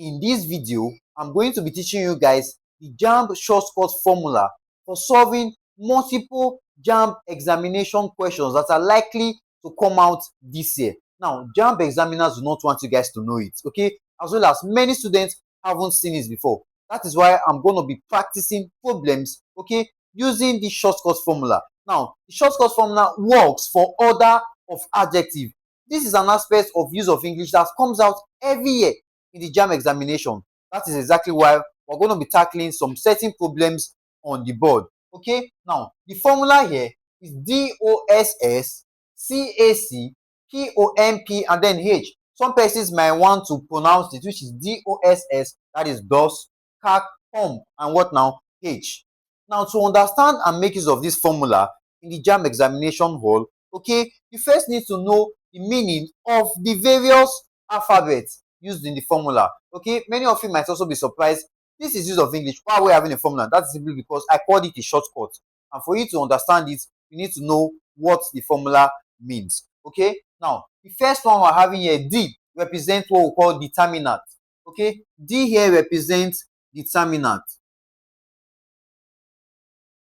In this video, I'm going to be teaching you guys the JAMB shortcut formula for solving multiple JAMB examination questions that are likely to come out this year. Now, JAMB examiners do not want you guys to know it, okay? As well as many students haven't seen it before. That is why I'm going to be practicing problems, okay, using the shortcut formula. Now, the shortcut formula works for order of adjective. This is an aspect of use of English that comes out every year in the JAMB examination. That is exactly why we're going to be tackling some certain problems on the board. Okay, now the formula here is DOSS CAC POMP and then H. Some persons might want to pronounce it, which is DOSS, that is DOSS CAC POMP and what now? H. Now, to understand and make use of this formula in the JAMB examination hall, okay, you first need to know the meaning of the various alphabets used in the formula. Okay, many of you might also be surprised. This is use of English. Why are we having a formula? That's simply because I called it a shortcut. And for you to understand it, you need to know what the formula means. Okay, now the first one we're having here, D, represents what we call determinant. Okay, D here represents determinant.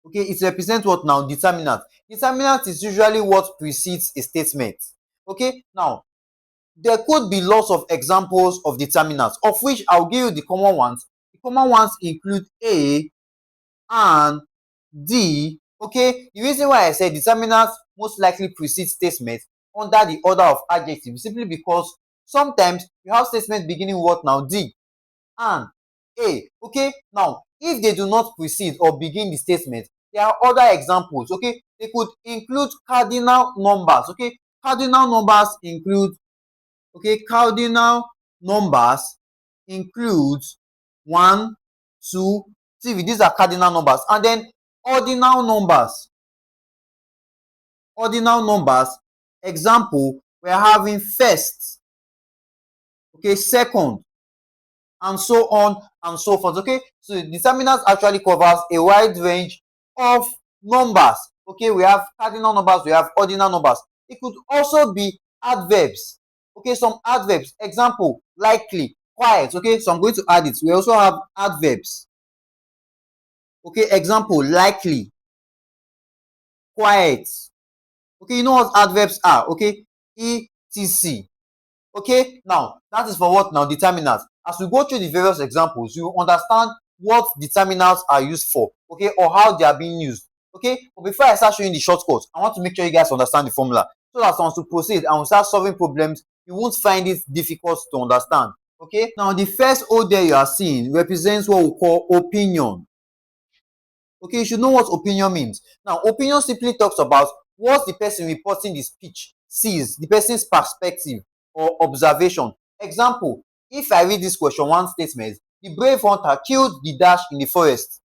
Okay, it represents what now? Determinant. Determinant is usually what precedes a statement. Okay, now there could be lots of examples of determinants, of which I'll give you the common ones. The common ones include A and D. Okay, the reason why I say determinants most likely precede statements under the order of adjective simply because sometimes you have statements beginning with what now? D and A. Okay, now if they do not precede or begin the statement, there are other examples. Okay, they could include cardinal numbers. Okay, cardinal numbers include cardinal numbers includes 1, 2, 3. These are cardinal numbers. And then ordinal numbers. Ordinal numbers, example, we're having first, second, and so on and so forth. Okay, so determinant actually covers a wide range of numbers. Okay, we have cardinal numbers, we have ordinal numbers. It could also be adverbs. Okay, some adverbs, example, likely, quiet. Okay, so I'm going to add it. We also have adverbs. Okay, example, likely, quiet. Okay, you know what adverbs are? Okay, etc. Okay, now that is for what now? Determinants. As we go through the various examples, you understand what determinants are used for, okay, or how they are being used. Okay, but before I start showing the shortcuts, I want to make sure you guys understand the formula so that once we proceed and we start solving problems, you won't find it difficult to understand. Okay, now the first O there you are seeing represents what we call opinion. Okay, you should know what opinion means. Now, opinion simply talks about what the person reporting the speech sees, the person's perspective or observation. Example, if I read this question one statement, the brave hunter killed the dash in the forest.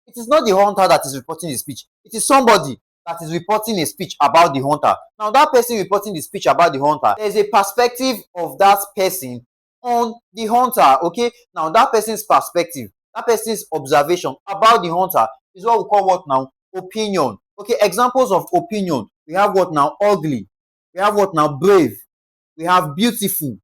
It is not the hunter that is reporting the speech. It is somebody that is reporting a speech about the hunter. Now, that person reporting the speech about the hunter, there is a perspective of that person on the hunter. Okay, now that person's perspective, that person's observation about the hunter is what we call what now? Opinion. Okay, examples of opinion. We have what now? Ugly. We have what now? Brave. We have beautiful.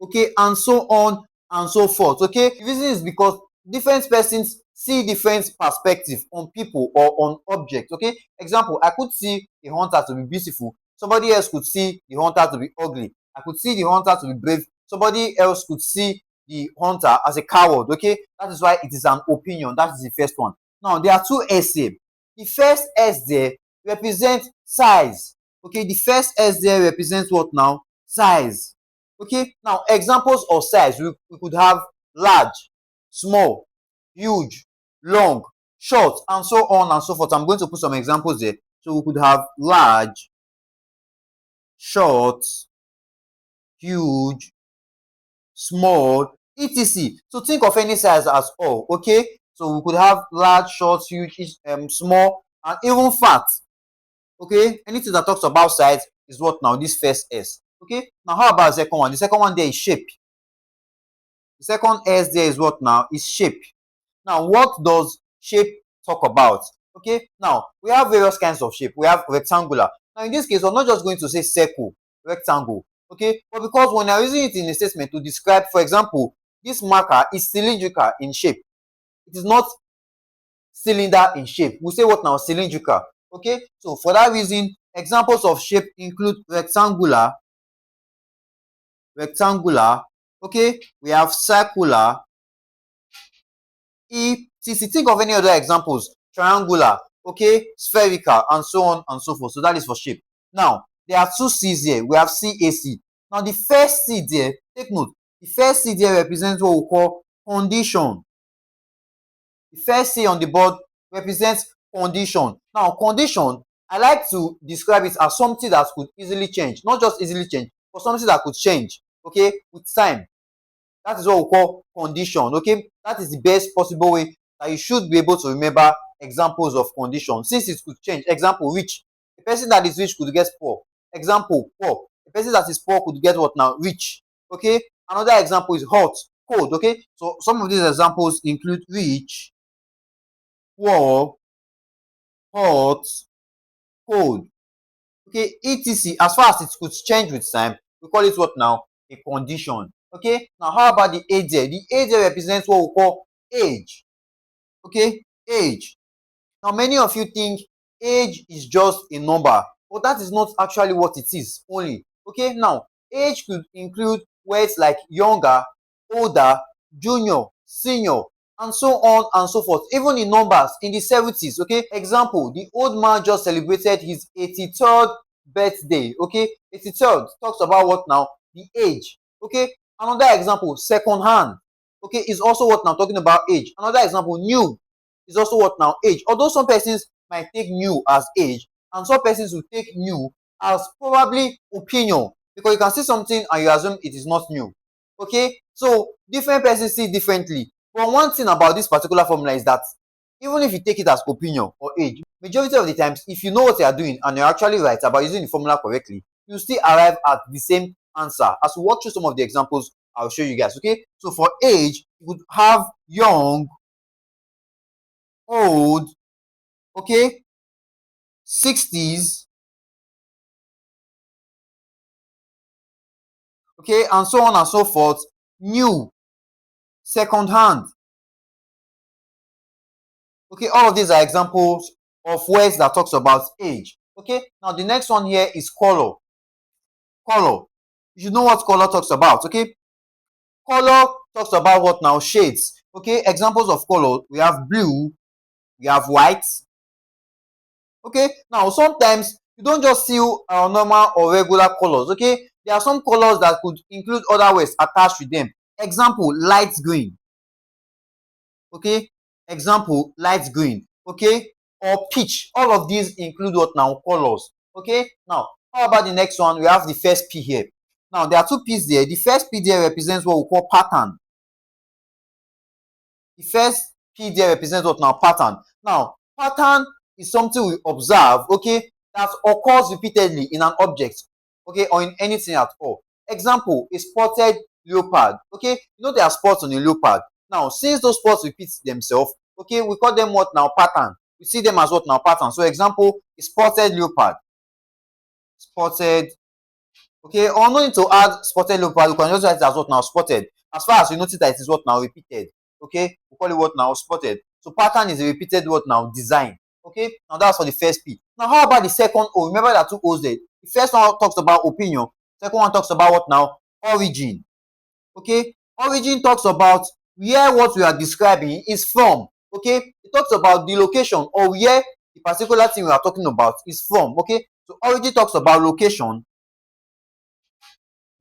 Okay, and so on and so forth. Okay, the reason is because different persons see different perspective on people or on objects. Okay, example, I could see the hunter to be beautiful. Somebody else could see the hunter to be ugly. I could see the hunter to be brave. Somebody else could see the hunter as a coward. Okay, that is why it is an opinion. That is the first one. Now, there are two S here. The first S there represents size. Okay, the first S there represents what now? Size. Okay, now examples of size, we could have large, small, huge, long, short, and so on and so forth. I'm going to put some examples there. So we could have large, short, huge, small, etc. So think of any size as all. Okay, so we could have large, short, huge, small, and even fat. Okay, anything that talks about size is what now? This first S. Okay, now how about the second one? The second one there is shape. The second S there is what now? Is shape. Now, what does shape talk about? Okay, now we have various kinds of shape. We have rectangular. Now, in this case, we're not just going to say circle, rectangle. Okay, but because when you're using it in a statement to describe, for example, this marker is cylindrical in shape, it is not cylinder in shape, we say what now? Cylindrical. Okay, so for that reason, examples of shape include rectangular, okay, we have circular, etc. Think of any other examples: triangular, okay, spherical, and so on and so forth. So that is for shape. Now there are two C's here. We have CAC. Now the first C there, take note, the first C there represents what we call condition. The first C on the board represents condition. Now condition, I like to describe it as something that could easily change, not just easily change, but something that could change, okay, with time. That is what we call condition. Okay, that is the best possible way that you should be able to remember examples of condition, since it could change. Example: rich. A person that is rich could get poor. Example: poor. A person that is poor could get what now? Rich. Okay, another example is hot, cold. Okay, so some of these examples include rich, poor, hot, cold. Okay, etc. As far as it could change with time, we call it what now? A condition. Okay, now how about the age there? The age there represents what we call age. Okay, age. Now many of you think age is just a number, but that is not actually what it is only. Okay, now age could include words like younger, older, junior, senior, and so on and so forth, even in numbers in the 70s. Okay, example: the old man just celebrated his 83rd birthday. Okay, 83rd talks about what now? The age. Okay, another example: second hand. Okay, is also what now? Talking about age. Another example: new is also what now? Age. Although some persons might take new as age, and some persons will take new as probably opinion, because you can see something and you assume it is not new. Okay, so different persons see differently. But one thing about this particular formula is that even if you take it as opinion or age, majority of the times, if you know what you are doing and you're actually right about using the formula correctly, you still arrive at the same answer. As we walk through some of the examples, I'll show you guys. Okay, so for age, you would have young, old, okay, 60s, okay, and so on and so forth. New, second hand. Okay, all of these are examples of words that talks about age. Okay, now the next one here is color. Color, you should know what color talks about. Okay, color talks about what now? Shades. Okay, examples of color: we have blue, we have white. Okay, now sometimes you don't just see normal or regular colors. Okay, there are some colors that could include other words attached with them. Example: light green. Okay, example: light green. Okay, or peach. All of these include what now? Colors. Okay, now how about the next one? We have the first P here. Now there are two P's there. The first P there represents what we call pattern. The first P there represents what now? Pattern. Now pattern is something we observe, okay, that occurs repeatedly in an object, okay, or in anything at all. Example: a spotted leopard. Okay, you know there are spots on a leopard. Now since those spots repeat themselves, okay, we call them what now? Pattern. We see them as what now? Pattern. So example: a spotted leopard. Spotted. Okay, or no need to add spotted leopard, you can just write it as what now? Spotted. As far as you notice that it is what now? Repeated. Okay, we call it what now? Spotted. So pattern is a repeated what now? Design. Okay, now that's for the first P. Now how about the second O? Remember there are two O's there. The first one talks about opinion, second one talks about what now? Origin. Okay, origin talks about where what we are describing is from. Okay, it talks about the location or where the particular thing we are talking about is from. Okay, so origin talks about location.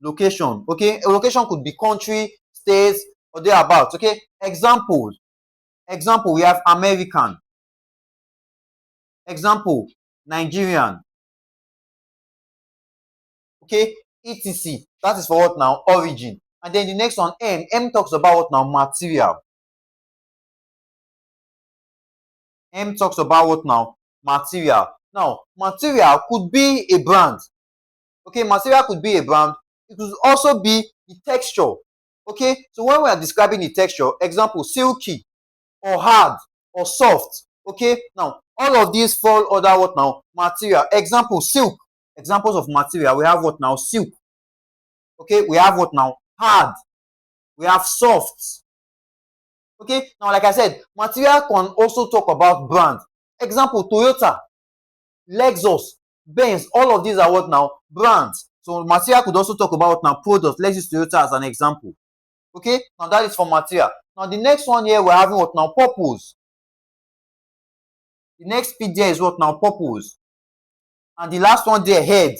Location. Okay, a location could be country, states, or thereabouts. Okay, example: we have American. Example: Nigerian. Okay, etc. That is for what now? Origin. And then the next one, M talks about what now? Material. M talks about what now? Material. Now material could be a brand. Okay, material could be a brand. It could also be the texture. Okay, so when we are describing the texture, example: silky, or hard, or soft. Okay, now all of these fall under what now? Material. Example: silk. Examples of material, we have what now? Silk. Okay, we have what now? Hard. We have soft. Okay, now like I said, material can also talk about brand. Example, Toyota, Lexus, Benz, all of these are what now? Brands. So material could also talk about now products. Let's use Toyota as an example. Okay, now that is for material. Now the next one here, we're having what now? Purpose. The next P there is what now? Purpose. And the last one there, head.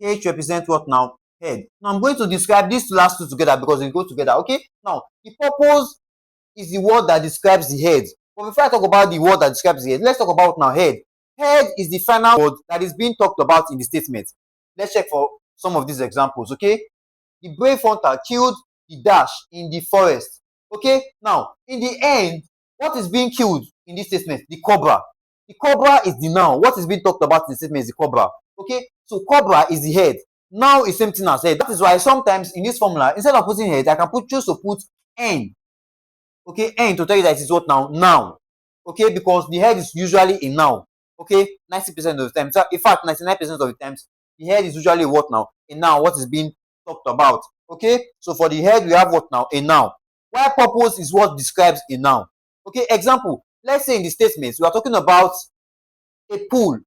H represents what now? Head. Now I'm going to describe these last two together because they go together. Okay, now the purpose is the word that describes the head. But before I talk about the word that describes the head, let's talk about now head. Head is the final word that is being talked about in the statement. Let's check for some of these examples. Okay, the brave hunter killed the dash in the forest. Okay, now in the end, what is being killed in this statement? The cobra. The cobra is the noun. What is being talked about in the statement is the cobra. Okay, so cobra is the head. Now is same thing as head. That is why sometimes in this formula, instead of putting head, I can choose to put n. Okay, n to tell you that it is what now? Noun. Okay, because the head is usually a noun. Okay, 90% of the time. So in fact, 99% of the times, the head is usually what now? A noun. What is being talked about. Okay, so for the head, we have what now? A noun. While purpose is what describes a noun. Okay, example. Let's say in the statements, we are talking about a pool.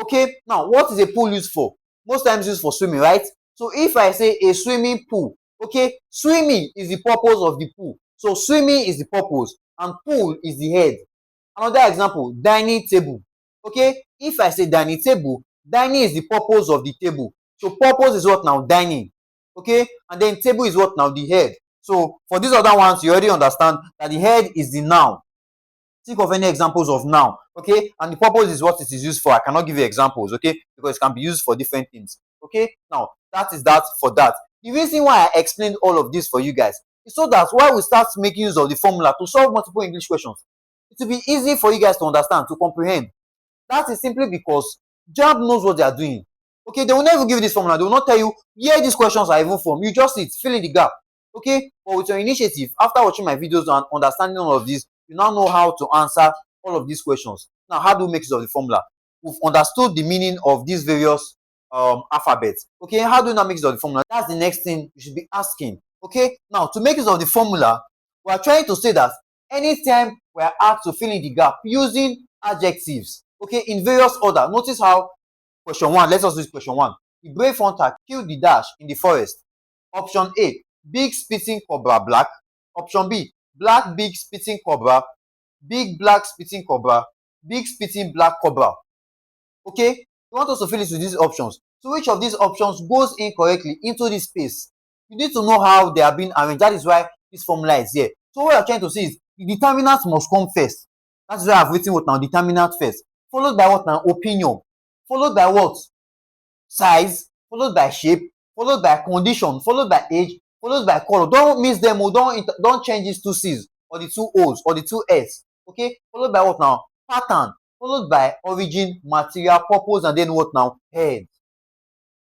Okay, now what is a pool used for? Most times used for swimming, right? So if I say a swimming pool, okay, swimming is the purpose of the pool. So swimming is the purpose and pool is the head. Another example, dining table. Okay, if I say dining table, dining is the purpose of the table. So purpose is what now? Dining. Okay, and then table is what now? The head. So for these other ones, you already understand that the head is the noun. Think of any examples of noun. Okay, and the purpose is what it is used for. I cannot give you examples, okay, because it can be used for different things. Okay, now that is that for that. The reason why I explained all of this for you guys is so that while we start making use of the formula to solve multiple English questions, it will be easy for you guys to understand, to comprehend. That is simply because JAMB knows what they are doing. Okay, they will never give you this formula. They will not tell you where these questions are even from. You just sit, fill in the gap. Okay, but with your initiative, after watching my videos and understanding all of this, you now know how to answer all of these questions. Now, how do we make use of the formula? We've understood the meaning of these various alphabets. Okay, how do we now make use of the formula? That's the next thing you should be asking. Okay, now to make use of the formula, we are trying to say that anytime we are asked to fill in the gap using adjectives, okay, in various order. Notice how question 1, let's also use question 1. The brave hunter killed the dash in the forest. Option A, big spitting cobra black. Option B, black big spitting cobra, big black spitting cobra, big spitting black cobra. Okay, you want us to fill it with these options. So which of these options goes in correctly into this space? You need to know how they are being arranged. That is why this formula is here. So what you are trying to see is the determinant must come first. That's why I've written what now? Determinant first. Followed by what now? Opinion. Followed by what? Size. Followed by shape. Followed by condition. Followed by age. Followed by color. Don't miss them or don't change these two C's or the two O's or the two S. Okay? Followed by what now? Pattern. Followed by origin, material, purpose, and then what now? Head.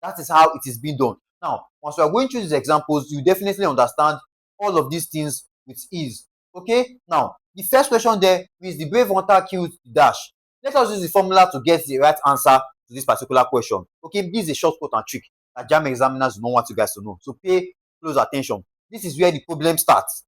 That is how it is being done. Now, once we are going through these examples, you definitely understand all of these things with ease. Okay? Now, the first question there is the brave hunter killed the dash. Let us use the formula to get the right answer to this particular question. Okay, this is a shortcut and trick that JAMB examiners do not want you guys to know. So pay close attention. This is where the problem starts.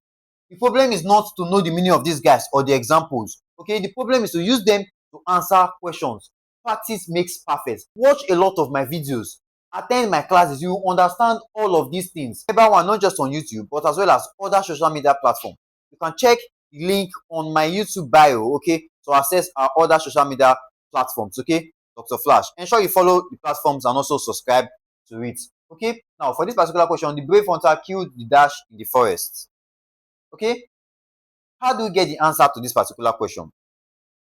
The problem is not to know the meaning of these guys or the examples. Okay, the problem is to use them to answer questions. Practice makes perfect. Watch a lot of my videos. Attend my classes. You will understand all of these things. Everyone, not just on YouTube, but as well as other social media platforms. You can check the link on my YouTube bio, okay, to access our other social media platforms, okay, Dr. Flash. Ensure you follow the platforms and also subscribe to it, okay. Now, for this particular question, the brave hunter killed the dash in the forest. Okay, how do we get the answer to this particular question?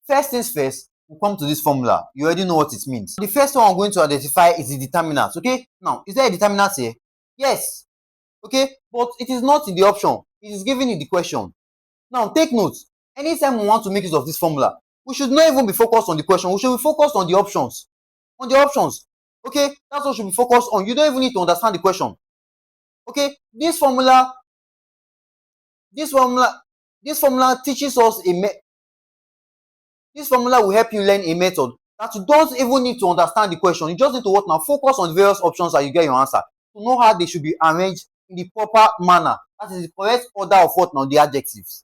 First things first, we'll come to this formula. You already know what it means. The first one I'm going to identify is the determinant. Okay, now is there a determinant here? Yes. Okay, but it is not in the option, it is given in the question. Now take note, anytime we want to make use of this formula, we should not even be focused on the question, we should be focused on the options. On the options. Okay, that's what we should be focused on. You don't even need to understand the question. Okay, this formula teaches us this formula will help you learn a method that you don't even need to understand the question. You just need to what now? Focus on various options and you get your answer. to know how they should be arranged in the proper manner. That is the correct order of what now? The adjectives.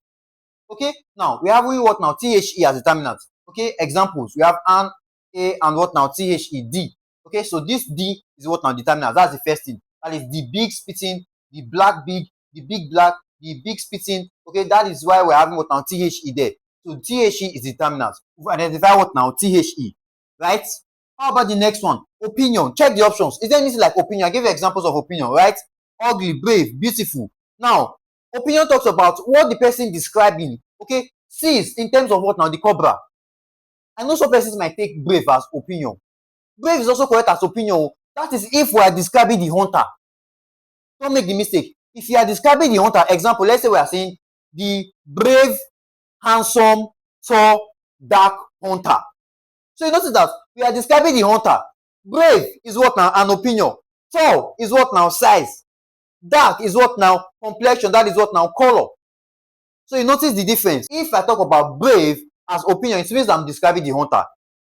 Okay, now we have what now? The as determinant. Okay, examples. We have an, a, and what now? The, d. Okay, so this d is what now? Determinant. That's the first thing. That is the big spitting, the black big, the big black, the big spitting. Okay, that is why we're having what now? The there. So the is determinant. We identify what now? The. Right? How about the next one? Opinion. Check the options. Is there anything like opinion? I give you examples of opinion, right? Ugly, brave, beautiful. Now, opinion talks about what the person describing, okay, sees in terms of what now? The cobra. I know some persons might take brave as opinion. Brave is also correct as opinion. That is if we are describing the hunter. Don't make the mistake. If you are describing the hunter, example, let's say we are saying the brave, handsome, tall, dark hunter. So you notice that we are describing the hunter. Brave is what now? An opinion. Tall is what now? Size. Dark is what now? Complexion. That is what now? Color. So you notice the difference. If I talk about brave as opinion, it means I'm describing the hunter.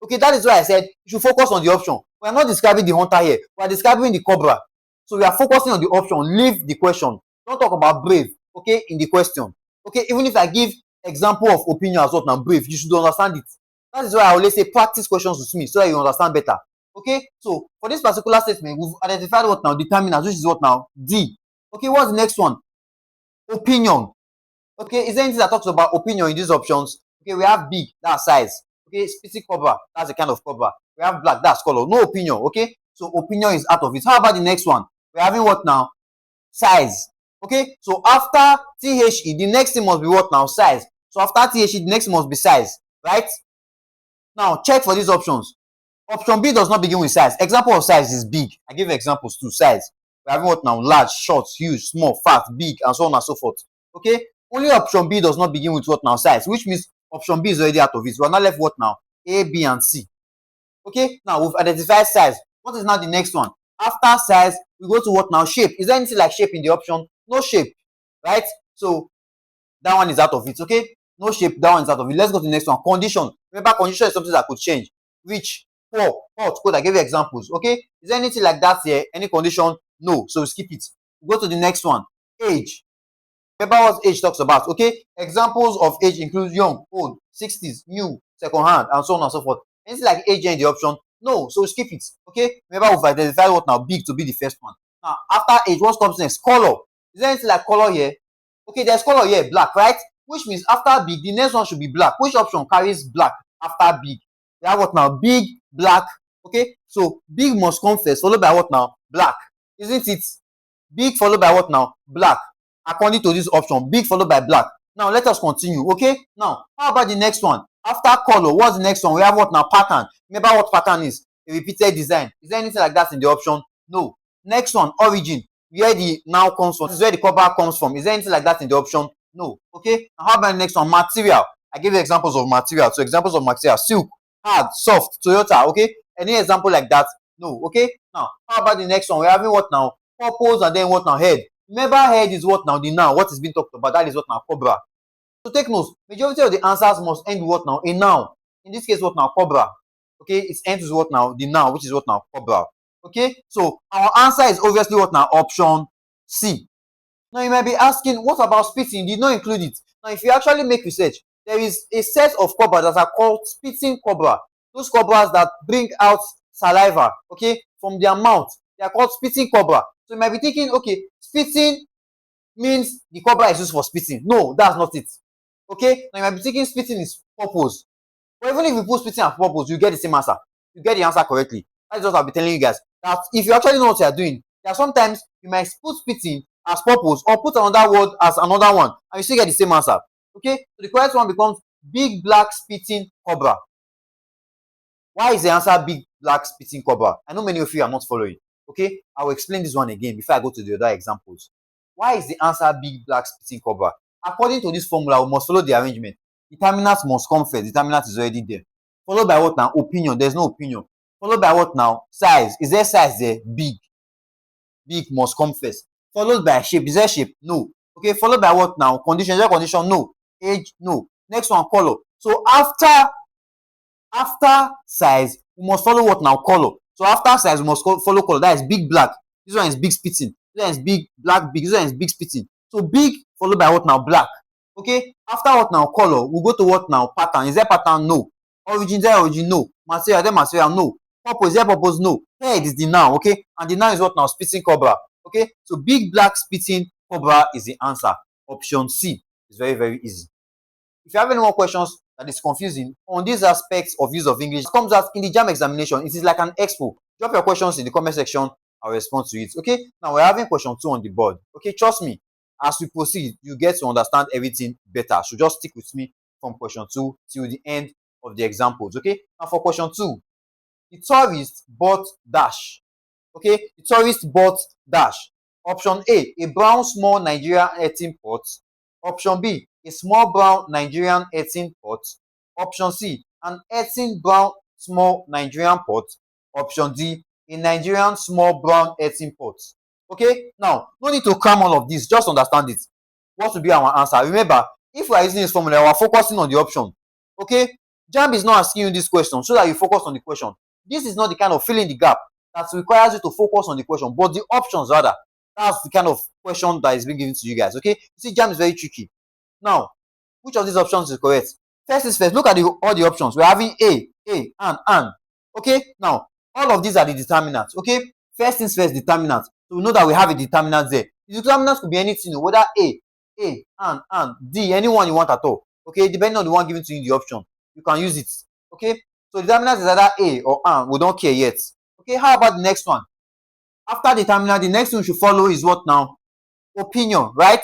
Okay, that is why I said you should focus on the option. We are not describing the hunter here. We are describing the cobra. So we are focusing on the option. Leave the question. Don't talk about brave, okay, in the question. Okay, even if I give example of opinion as what now? Brave, you should understand it. That is why I always say practice questions with me so that you understand better. Okay, so for this particular statement, we've identified what now? Determinant, which is what now? D. Okay, what's the next one? Opinion. Okay, is there anything that talks about opinion in these options? Okay, we have big, that's size. Okay, spitting cobra, that's the kind of cobra. We have black, that's color. No opinion. Okay, so opinion is out of it. How about the next one? We're having what now? Size. Okay, so after THE, the next thing must be what now? Size. So after THE, the next must be size, right? Now check for these options. Option B does not begin with size. Example of size is big. I give examples to size. We're having what now? Large, short, huge, small, fat, big, and so on and so forth. Okay, only option B does not begin with what now? Size, which means option B is already out of it. We're not left what now? A, B, and C. Okay, now we've identified size. What is now the next one? After size, we go to what now? Shape. Is there anything like shape in the option? No shape, right? So that one is out of it. Okay, no shape, that one is out of it. Let's go to the next one. Condition. Remember, condition is something that could change. Which, poor, hot, cold. I gave you examples. Okay, is there anything like that here? Any condition? No, so skip it. Go to the next one. Age. Remember what age talks about. Okay, examples of age include young, old, 60s, new, second hand, and so on and so forth. Anything like age in the option? No, so skip it. Okay, remember we've identified what now? Big to be the first one. Now after age, what comes next? Color. Is there anything like color here? Okay, there's color here, black, right? Which means after big, the next one should be black. Which option carries black after big? We have what now? Big, black. Okay, so big must come first, followed by what now? Black. Isn't it? Big followed by what now? Black. According to this option, big followed by black. Now let us continue. Okay, now how about the next one? After color, what's the next one? We have what now? Pattern. Remember what pattern is? A repeated design. Is there anything like that in the option? No. Next one, origin. Where the now comes from. This is where the cover comes from. Is there anything like that in the option? No. Okay, now how about the next one? Material. I give you examples of material. So examples of material: silk, hard, soft, Toyota. Okay, any example like that? No. Okay, now how about the next one? We're having what now? Purpose, and then what now? Head. Remember, head is what now? The noun. What is being talked about? That is what now? Cobra. So take notes. Majority of the answers must end with what now? A noun. In this case, what now? Cobra. Okay, it ends with what now? The noun, which is what now? Cobra. Okay, so our answer is obviously what now? Option C. Now you might be asking, what about spitting? Did not include it. Now if you actually make research, there is a set of cobras that are called spitting cobra. Those cobras that bring out saliva, okay, from their mouth. They are called spitting cobra. So you might be thinking, okay, spitting means the cobra is used for spitting. No, that's not it. Okay, now you might be thinking spitting is purpose. But even if you put spitting as purpose, you get the same answer. You get the answer correctly. That's what I'll be telling you guys. That if you actually know what you are doing, there are sometimes you might put spitting as purpose or put another word as another one, and you still get the same answer. Okay, so the correct one becomes big black spitting cobra. Why is the answer big black spitting cobra? I know many of you are not following. Okay, I will explain this one again before I go to the other examples. Why is the answer big black spitting cobra? According to this formula, we must follow the arrangement. Determinant must come first. Determinant is already there. Followed by what now? Opinion. There's no opinion. Followed by what now? Size. Is there size there? Big. Big must come first. Followed by shape. Is there shape? No. Okay, followed by what now? Condition. Is there condition? No. Age? No. Next one, color. So after size, we must follow what now? Color. So after size, we must follow color. That is big black. This one is big spitting. This one is big, black, big. This one is big spitting. So big followed by what now? Black. Okay. After what now? Color. We go to what now? Pattern. Is there pattern? No. Origin. Is there origin? No. Material. Is there material? No. Purpose. Is there purpose? No. Head is the noun. Okay. And the noun is what now? Spitting cobra. Okay. So big black spitting cobra is the answer. Option C is very, very easy. If you have any more questions that is confusing on these aspects of use of English, it comes out in the JAMB examination. It is like an expo. Drop your questions in the comment section. I'll respond to it. Okay. Now we're having question 2 on the board. Okay. Trust me. As we proceed, you get to understand everything better. So just stick with me from question 2 till the end of the examples. Okay. Now for question 2, the tourist bought dash. Okay. The tourist bought dash. Option A brown small Nigerian earthen pot. Option B, a small brown Nigerian earthen pot. Option C, an earthen brown small Nigerian pot. Option D, a Nigerian small brown earthen pot. Okay, now no need to cram all of this, just understand it. What will be our answer? Remember, if we are using this formula, we are focusing on the option. Okay, JAMB is not asking you this question so that you focus on the question. This is not the kind of fill in the gap that requires you to focus on the question, but the options rather. That's the kind of question that is being given to you guys. Okay, you see, JAMB is very tricky. Now, which of these options is correct? First is first. Look at all the options. We're having A, and. Okay, now all of these are the determinants. Okay, first things first, determinant. So we know that we have a determinant there. The determinants could be anything, whether A, and, D, anyone you want at all. Okay, depending on the one given to you in the option, you can use it. Okay, so determinant is either A or and. We don't care yet. Okay, how about the next one? After determinant, the next one should follow is what now? Opinion, right?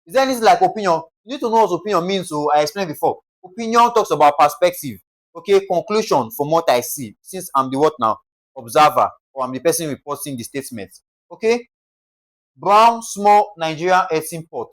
Is there anything like opinion? You need to know what opinion means. So I explained before. Opinion talks about perspective. Okay, conclusion from what I see, since I'm the what now? Observer, or I'm the person reporting the statement. Okay, brown small Nigerian earthen pot.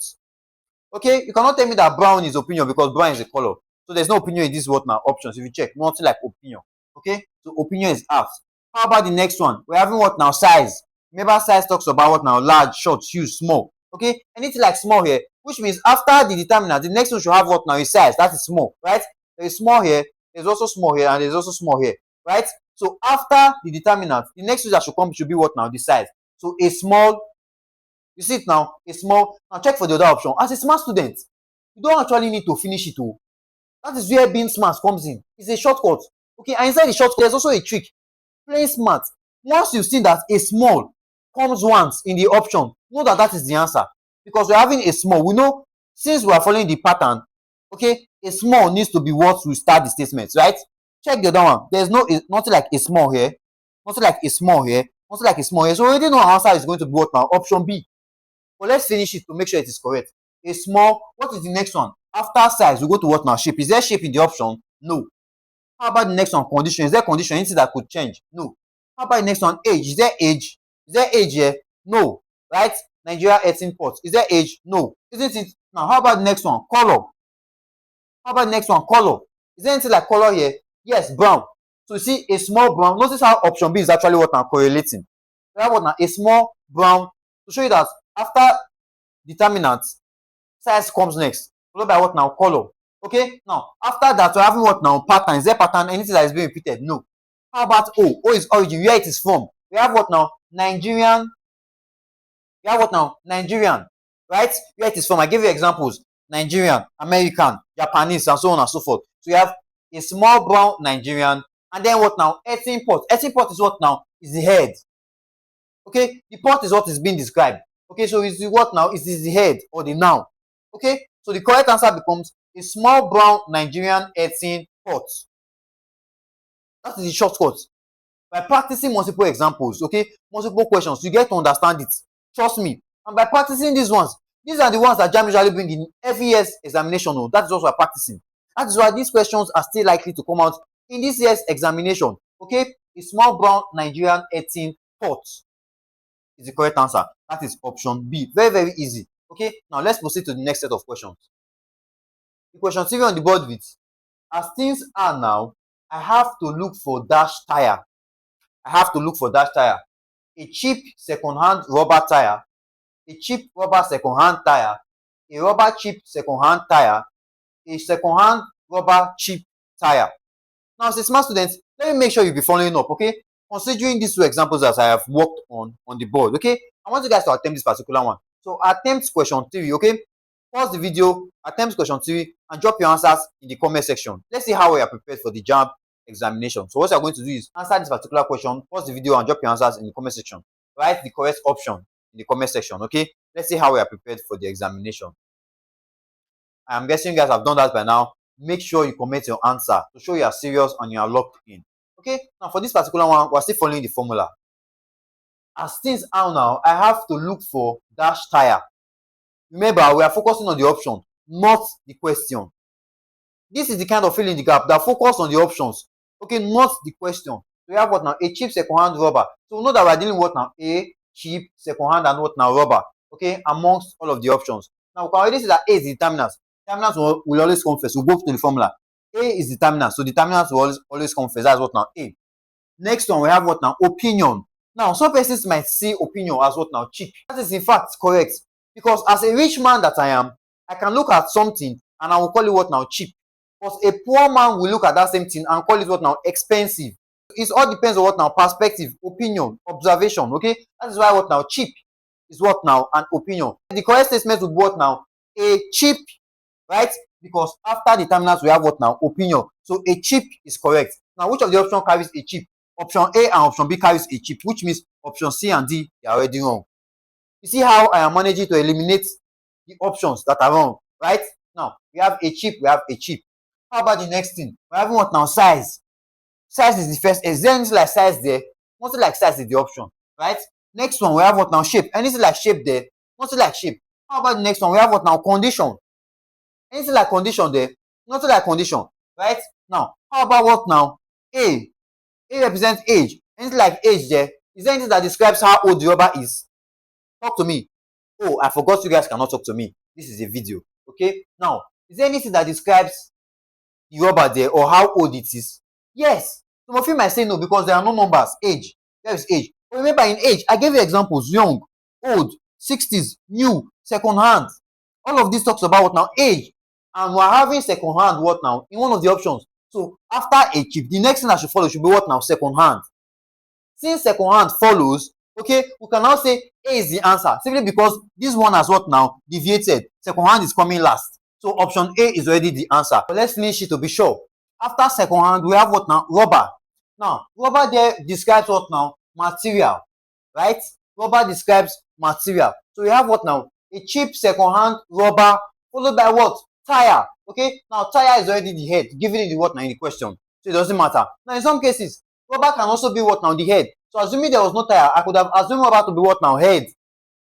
Okay, you cannot tell me that brown is opinion because brown is a color. So there's no opinion in this what now? Options. If you check, nothing like opinion. Okay, so opinion is out. How about the next one? We're having what now? Size. Remember, size talks about what now? Large, short, huge, small. Okay, anything like small here, which means after the determinant, the next one should have what now? Is size. That is small, right? There is small here, there's also small here, and there's also small here, right? So after the determinant, the next one that should come should be what now? The size. So a small, you see it now, a small. Now check for the other option. As a smart student, you don't actually need to finish it all. That is where being smart comes in. It's a shortcut. Okay, and inside the shortcut, there's also a trick. Playing smart. Once you've seen that a small comes once in the option, know that that is the answer, because we're having a small. We know, since we are following the pattern, okay, a small needs to be what will start the statement, right? Check the other one. There's nothing like a small here, nothing like a small here, nothing like a small here. So we already know our answer is going to be what now? Option B. But let's finish it to make sure it is correct. A small. What is the next one? After size, we go to what now? Shape. Is there shape in the option? No. How about the next one? Condition. Is there condition? Anything that could change? No. How about the next one? Age. Is there age? Is there age here? No. Right? Nigeria 18 ports. Is there age? No. Isn't it? Now, how about the next one? Color. How about the next one? Color. Is there anything like color here? Yes, brown. So you see a small brown. Notice how option B is actually what I'm correlating. We have what now? A small brown. To show you that after determinant, size comes next. Followed by what now? Color. Okay, now after that we're having what now? Pattern. Is there pattern? Anything that is being repeated? No. How about O? O is origin, where it is from. We have what now? Nigerian. We have what now? Nigerian, right? Where it is from. I give you examples. Nigerian, American, Japanese, and so on and so forth. So you have a small brown Nigerian, and then what now? Earthen pot. Earthen pot is what now? Is the head. Okay, the pot is what is being described. Okay, so is the what now? Is the head or the noun? Okay, so the correct answer becomes a small brown Nigerian earthen pot. That is the shortcut. By practicing multiple examples, okay, multiple questions, you get to understand it. Trust me. And by practicing these ones, these are the ones that JAMB usually bring in every year's examination. Oh, that is what we're practicing. That is why these questions are still likely to come out in this year's examination. Okay, a small brown Nigerian earthen pot is the correct answer. That is option B. Very, very easy. Okay, now let's proceed to the next set of questions. The question 3 on the board with, as things are now, I have to look for dash tire. I have to look for dash tire. A cheap second-hand rubber tire. A cheap rubber second-hand tire. A rubber cheap second-hand tire. A second-hand rubber cheap tire. Now, as a smart student, let me make sure you be following up, okay? considering these two examples that I have worked on the board, okay, I want you guys to attempt this particular one. So attempt question 3, okay. Pause the video, attempt question 3, and drop your answers in the comment section. Let's see how we are prepared for the JAMB examination. So what you are going to do is answer this particular question, pause the video, and drop your answers in the comment section. Write the correct option in the comment section, okay. Let's see how we are prepared for the examination. I'm guessing you guys have done that by now. Make sure you comment your answer to show you are serious and you are locked in. Okay, now for this particular one, we're still following the formula. As things are now, I have to look for dash tire. Remember, we are focusing on the option, not the question. This is the kind of fill in the gap that focus on the options, okay, not the question. So we have what now? A cheap second-hand rubber. So we know that we are dealing with what now? A cheap second-hand and what now? Rubber. Okay, amongst all of the options. Now we can already see that A is the determinant. Determinants will always come first. We'll go to the formula. A is determinant, so determinants will always come first. That's what now? A. Next one, we have what now? Opinion. Now, some persons might see opinion as what now? Cheap. That is in fact correct. Because as a rich man that I am, I can look at something and I will call it what now? Cheap. But a poor man will look at that same thing and call it what now? Expensive. It all depends on what now? Perspective, opinion, observation. Okay? That is why what now? Cheap is what now? An opinion. The correct statement will be what now? A cheap, right? Because after determinants we have what now? Opinion. So a cheap is correct. Now, which of the options carries a cheap? Option A and option B carries a cheap, which means option C and D are already wrong. You see how I am managing to eliminate the options that are wrong, right? Now, we have a cheap, we have a cheap. How about the next thing? We have what now? Size. Size is the first. Is there anything like size there? Nothing like size is the option, right? Next one, we have what now? Shape. Anything like shape there? Nothing like shape. How about the next one? We have what now? Condition. Anything like condition there? Nothing like condition, right? Now, how about what now? A. A represents age. Anything like age there? Is there anything that describes how old the rubber is? Talk to me. Oh, I forgot you guys cannot talk to me. This is a video. Okay? Now, is there anything that describes the rubber there or how old it is? Yes. Some of you might say no because there are no numbers. Age. There is age. But remember, in age, I gave you examples. Young, old, 60s, new, second hand. All of this talks about what now? Age. And we're having second hand what now? In one of the options. So after a cheap, the next thing that should follow should be what now? Second hand. Since second hand follows, okay, we can now say A is the answer simply because this one has what now? Deviated. Second hand is coming last. So option A is already the answer. But let's finish it to be sure. After second hand, we have what now? Rubber. Now, rubber there describes what now? Material. Right? Rubber describes material. So we have what now? A cheap second hand rubber followed by what? Tire. Okay, now tire is already the head, giving it the what now in the question, so it doesn't matter. Now in some cases, rubber can also be what now? The head. So assuming there was no tire, I could have assumed rubber to be what now? Head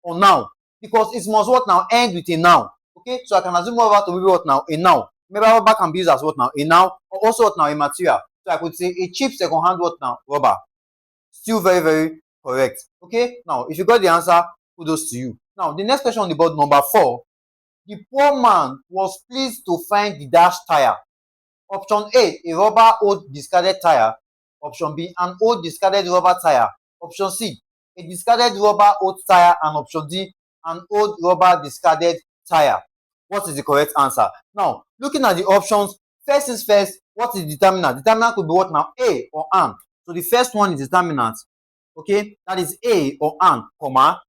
or noun, because it must what now? End with a noun. Okay, so I can assume rubber to be what now? A noun. Remember, rubber can be used as what now? A noun, or also what now? A material. So I could say a cheap second hand what now? Rubber. Still very, very correct. Okay, now if you got the answer, kudos to you. Now the next question on the board, number 4. The poor man was pleased to find the dash tire. Option A, a rubber old discarded tire. Option B, an old discarded rubber tire. Option C, a discarded rubber old tire. And option D, an old rubber discarded tire. What is the correct answer? Now, looking at the options, first is first, what is determinant? Determinant could be what now? A or an. So the first one is determinant. Okay, that is A or an, comma.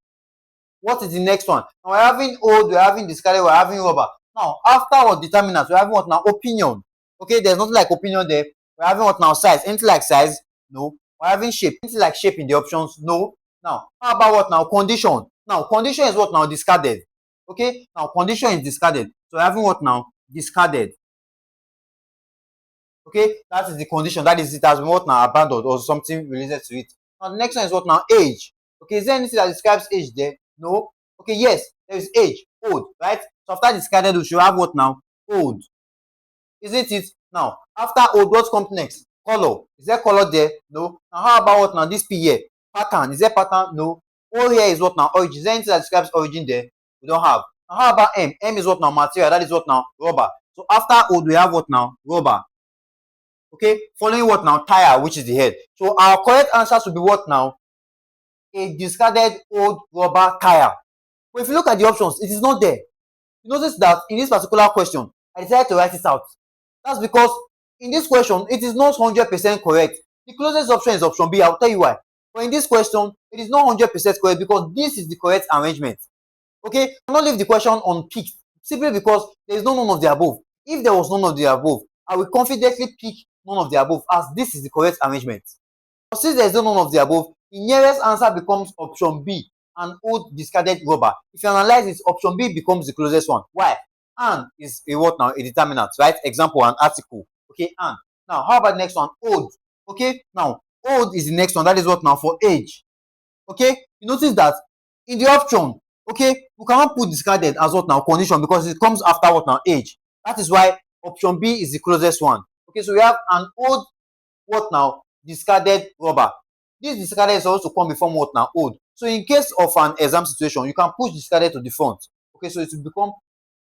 What is the next one? Now we're having old, we're having discarded, we're having rubber. Now, after what determinants, we're having what now? Opinion. Okay, there's nothing like opinion there. We're having what now? Size. Anything like size? No. We're having shape. Anything like shape in the options? No. Now, how about what now? Condition. Now, condition is what now? Discarded. Okay, now condition is discarded. So we're having what now? Discarded. Okay, that is the condition. That is, it has been what now? Abandoned or something related to it. Now, the next one is what now? Age. Okay, is there anything that describes age there? No. Okay, yes, there is age, old, right? So after discarded, we should have what now? Old. Isn't it? Now, after old, what comes next? Color. Is there color there? No. Now, how about what now? This P here. Pattern. Is there pattern? No. O here is what now? Origin. Is there anything that describes origin there? We don't have. Now, how about M? M is what now? Material. That is what now? Rubber. So after old, we have what now? Rubber. Okay, following what now? Tire, which is the head. So our correct answer should be what now? A discarded old rubber tire. But if you look at the options, it is not there. You notice that in this particular question, I decided to write it out. That's because in this question, it is not 100% correct. The closest option is option B. I'll tell you why. But in this question, it is not 100% correct because this is the correct arrangement. Okay, I will not leave the question unpicked simply because there is no none of the above. If there was none of the above, I will confidently pick none of the above as this is the correct arrangement. But since there is no none of the above, the nearest answer becomes option B, an old discarded rubber. If you analyze it, option B becomes the closest one. Why? And is a what now? A determinant, right? Example, an article. Okay, and. Now, how about the next one? Old. Okay, now, old is the next one. That is what now? For age. Okay, you notice that in the option, okay, we cannot put discarded as what now? Condition, because it comes after what now? Age. That is why option B is the closest one. Okay, so we have an old what now? Discarded rubber. This discarded is supposed to come before what now? Old. So in case of an exam situation, you can push discarded to the front. Okay, so it will become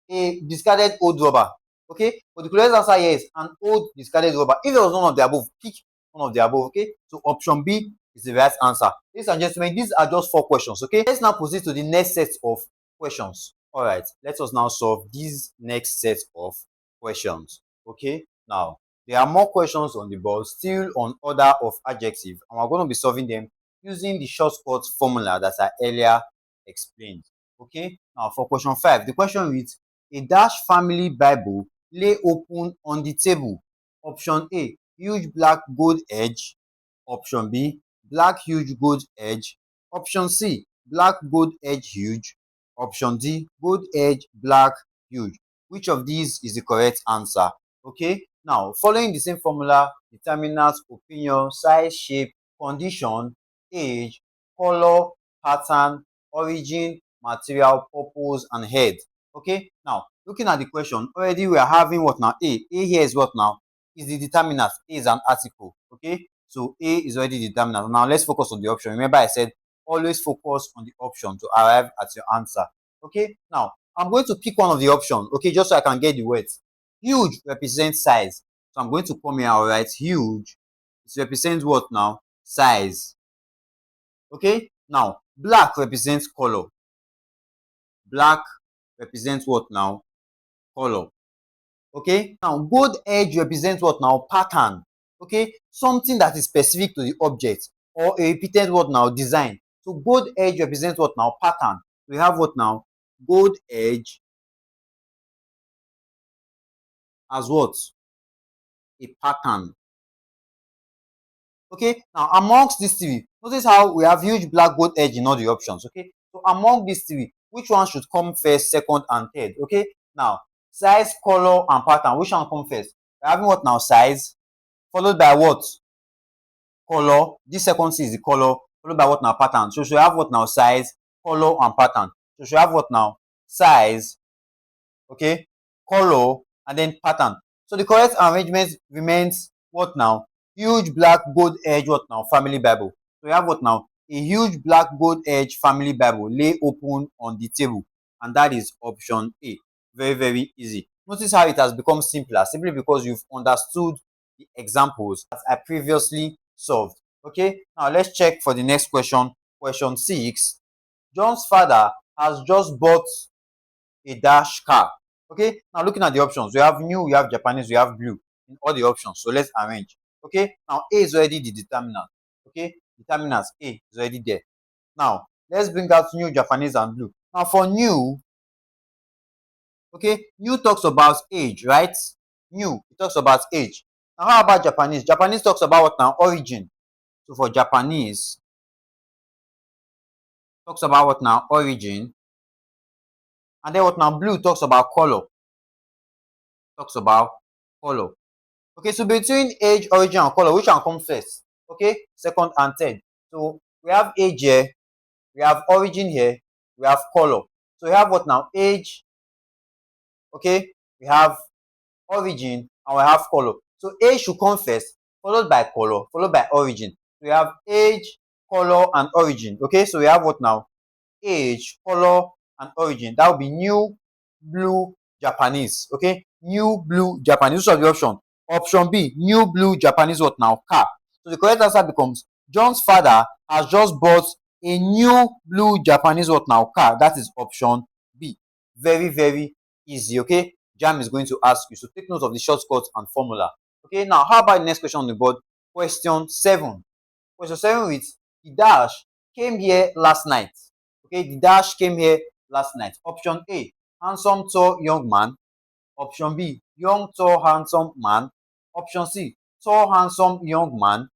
a discarded old rubber. Okay, but the correct answer here is an old discarded rubber. If there was none of the above, pick one of the above. Okay, so option B is the right answer. Ladies and gentlemen, these are just 4 questions. Okay, let's now proceed to the next set of questions. All right, let us now solve these next set of questions. Okay, now there are more questions on the board, still on order of adjective, and we're going to be solving them using the shortcut formula that I earlier explained. Okay, now for question 5, the question reads, a dash family Bible lay open on the table. Option A, huge black gold edge. Option B, black huge gold edge. Option C, black gold edge huge. Option D, gold edge black huge. Which of these is the correct answer? Okay, now following the same formula, determinant, opinion, size, shape, condition, age, color, pattern, origin, material, purpose, and head. Okay, now looking at the question, already we are having what now? A here is what now? Is the determinant. A is an article. Okay, so A is already the determinant. Now let's focus on the option. Remember I said always focus on the option to arrive at your answer. Okay, now I'm going to pick one of the options. Okay, just so I can get the words. Huge represents size. So I'm going to come here, all right, huge. It represents what now? Size. Okay, now black represents color. Black represents what now? Color. Okay, now gold edge represents what now? Pattern. Okay, something that is specific to the object or a repeated what now? Design. So gold edge represents what now? Pattern. We have what now? Gold edge as what? A pattern. Okay, now amongst these 3, notice how we have huge black gold edge in all the options. Okay, so among these 3, which one should come first, second, and third? Okay, now size, color, and pattern, which one come first? We're having what now? Size, followed by what? Color. This second C is the color, followed by what now? Pattern. So should have what now? Size, color, and pattern. So should have what now? Size, okay, color, and then pattern. So the correct arrangement remains what now? Huge black gold edge what now? Family Bible. So we have what now? A huge black gold edge family Bible lay open on the table, and that is option A. Very, very easy. Notice how it has become simpler simply because you've understood the examples that I previously solved. Okay, now let's check for the next question. Question 6. John's father has just bought a dash car. Okay, now looking at the options, we have new, we have Japanese, we have blue in all the options. So let's arrange. Okay, now A is already the determinant. Okay, determinants A is already there. Now let's bring out new, Japanese, and blue. Now for new, okay, new talks about age, right? New, it talks about age. Now how about Japanese? Japanese talks about what now? Origin. So for Japanese, talks about what now? Origin. And then what now? Blue talks about color. Talks about color. Okay, so between age, origin, and color, which one comes first? Okay, second and third. So we have age here, we have origin here, we have color. So we have what now? Age, okay, we have origin, and we have color. So age should come first, followed by color, followed by origin. We have age, color, and origin. Okay, so we have what now? Age, color, and origin. That will be new, blue, Japanese. Okay, new, blue, Japanese. Which is the option? Option B, new, blue, Japanese what now? Car. So the correct answer becomes John's father has just bought a new, blue, Japanese what now? Car. That is option B. Very, very easy. Okay, JAMB is going to ask you. So take note of the shortcuts and formula. Okay, now how about the next question on the board? Question 7. Question 7 reads, the dash came here last night. Okay, the dash came here last night. Option A, handsome, tall, young man. Option B, young, tall, handsome man. Option C, tall, handsome, young man.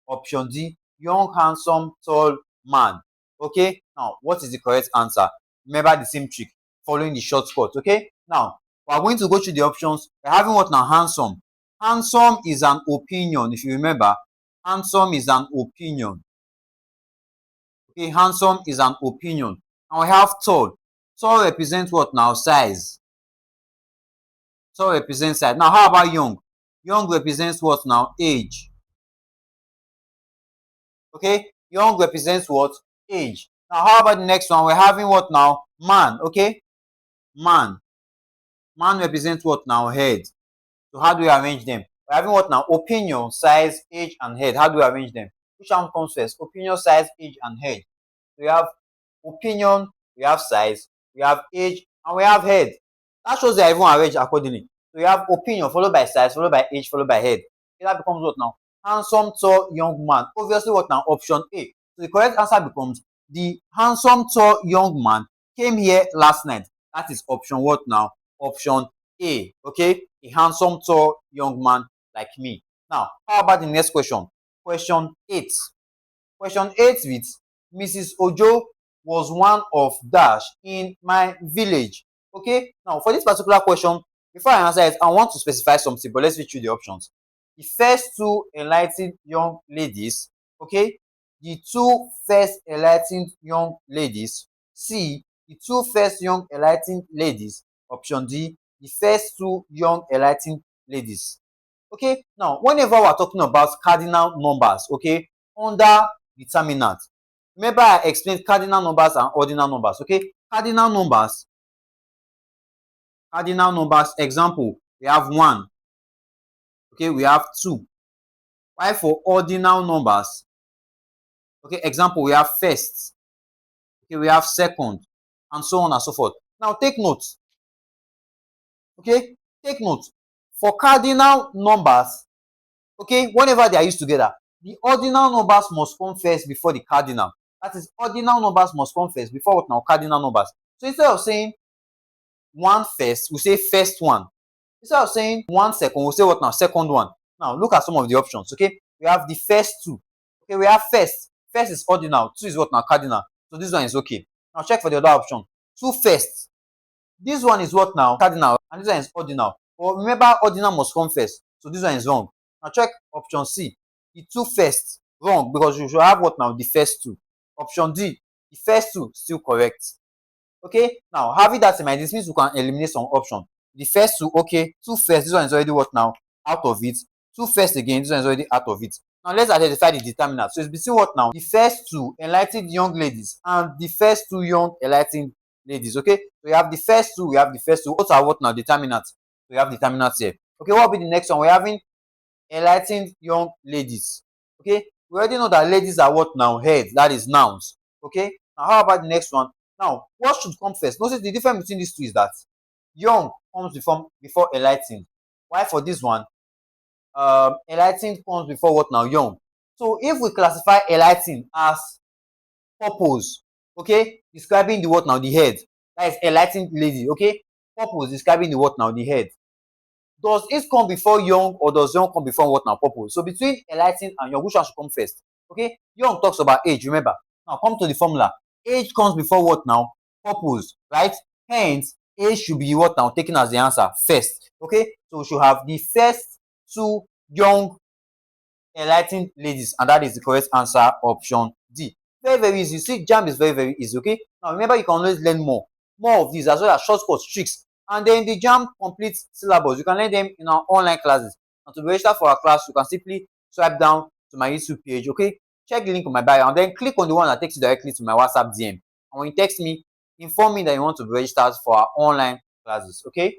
Option D, young, handsome, tall man. Okay, now what is the correct answer? Remember the same trick, following the shortcut. Okay, now we are going to go through the options. We're having what now? Handsome. Handsome is an opinion. If you remember, handsome is an opinion. Okay, handsome is an opinion. And we have tall. Tall represents what now? Size. Tall represents size. Now, how about young? Young represents what now? Age. Okay, young represents what? Age. Now, how about the next one? We're having what now? Man. Okay, man. Man represents what now? Head. So, how do we arrange them? We're having what now? Opinion, size, age, and head. How do we arrange them? Which one comes first? Opinion, size, age, and head. We have opinion, we have size, we have age, and we have head. That shows they are even arranged accordingly. So we have opinion followed by size, followed by age, followed by head. Okay, that becomes what now? Handsome, tall, young man. Obviously, what now? Option A. So the correct answer becomes the handsome, tall, young man came here last night. That is option what now? Option A. Okay, a handsome, tall, young man like me. Now, how about the next question? Question 8. Question 8 reads, Mrs. Ojo was one of dash in my village. Okay, now for this particular question, before I answer it, I want to specify something, but let's read through the options. The first two enlightened young ladies, okay, the two first enlightened young ladies. C, the two first young enlightened ladies. Option D, the first two young enlightened ladies. Okay, now whenever we're talking about cardinal numbers, okay, under determinant, remember I explained cardinal numbers and ordinal numbers. Okay, cardinal numbers, example, we have 1. Okay, we have 2. While for ordinal numbers, okay, example, we have first. Okay, we have second, and so on and so forth. Now take note. Okay, take note. For cardinal numbers, okay, whenever they are used together, the ordinal numbers must come first before the cardinal. That is, ordinal numbers must come first before what now? Cardinal numbers. So instead of saying 1 first, we say first one. Instead of saying 1 second, we say what now? Second one. Now look at some of the options. Okay, we have the first two. Okay, we have first. First is ordinal. 2 is what now? Cardinal. So this one is okay. Now check for the other option. 2 first. This one is what now? Cardinal. And this one is ordinal. But remember, ordinal must come first. So this one is wrong. Now check option C. The 2 first. Wrong, because you should have what now? The first 2. Option D. The first 2 still correct. Okay, now having that in mind, this means we can eliminate some option. The first 2, okay, 2 first, this one is already what now? Out of it. 2 first again, this one is already out of it. Now let's identify the determinant. So it's between what now? The first 2 enlightened young ladies and the first 2 young enlightened ladies. Okay, so we have the first 2, we have the first 2. What are what now? Determinants. We have determinants here. Okay, what will be the next one? We're having enlightened young ladies. Okay, we already know that ladies are what now? Heads, that is nouns. Okay, now how about the next one? Now, what should come first? Notice the difference between these two is that young comes before enlightened. Why for this one? Enlightened comes before what now? Young. So if we classify enlightened as purpose, okay, describing the what now? The head. That is enlightened lady. Okay, purpose describing the what now? The head. Does it come before young or does young come before what now? Purpose. So between enlightened and young, which one should come first? Okay, young talks about age. Remember. Now come to the formula. Age comes before what now? Purpose, right? Hence, age should be what now? Taken as the answer first. Okay, so we should have the first 2 young enlightened ladies, and that is the correct answer, option D. Very, very easy. See, JAMB is very, very easy. Okay, now remember, you can always learn more of these as well as shortcuts, tricks, and then the JAMB complete syllabus. You can learn them in our online classes. And to register for our class, you can simply swipe down to my YouTube page. Okay, check the link on my bio and then click on the one that takes you directly to my WhatsApp DM. And when you text me, inform me that you want to be registered for our online classes. Okay.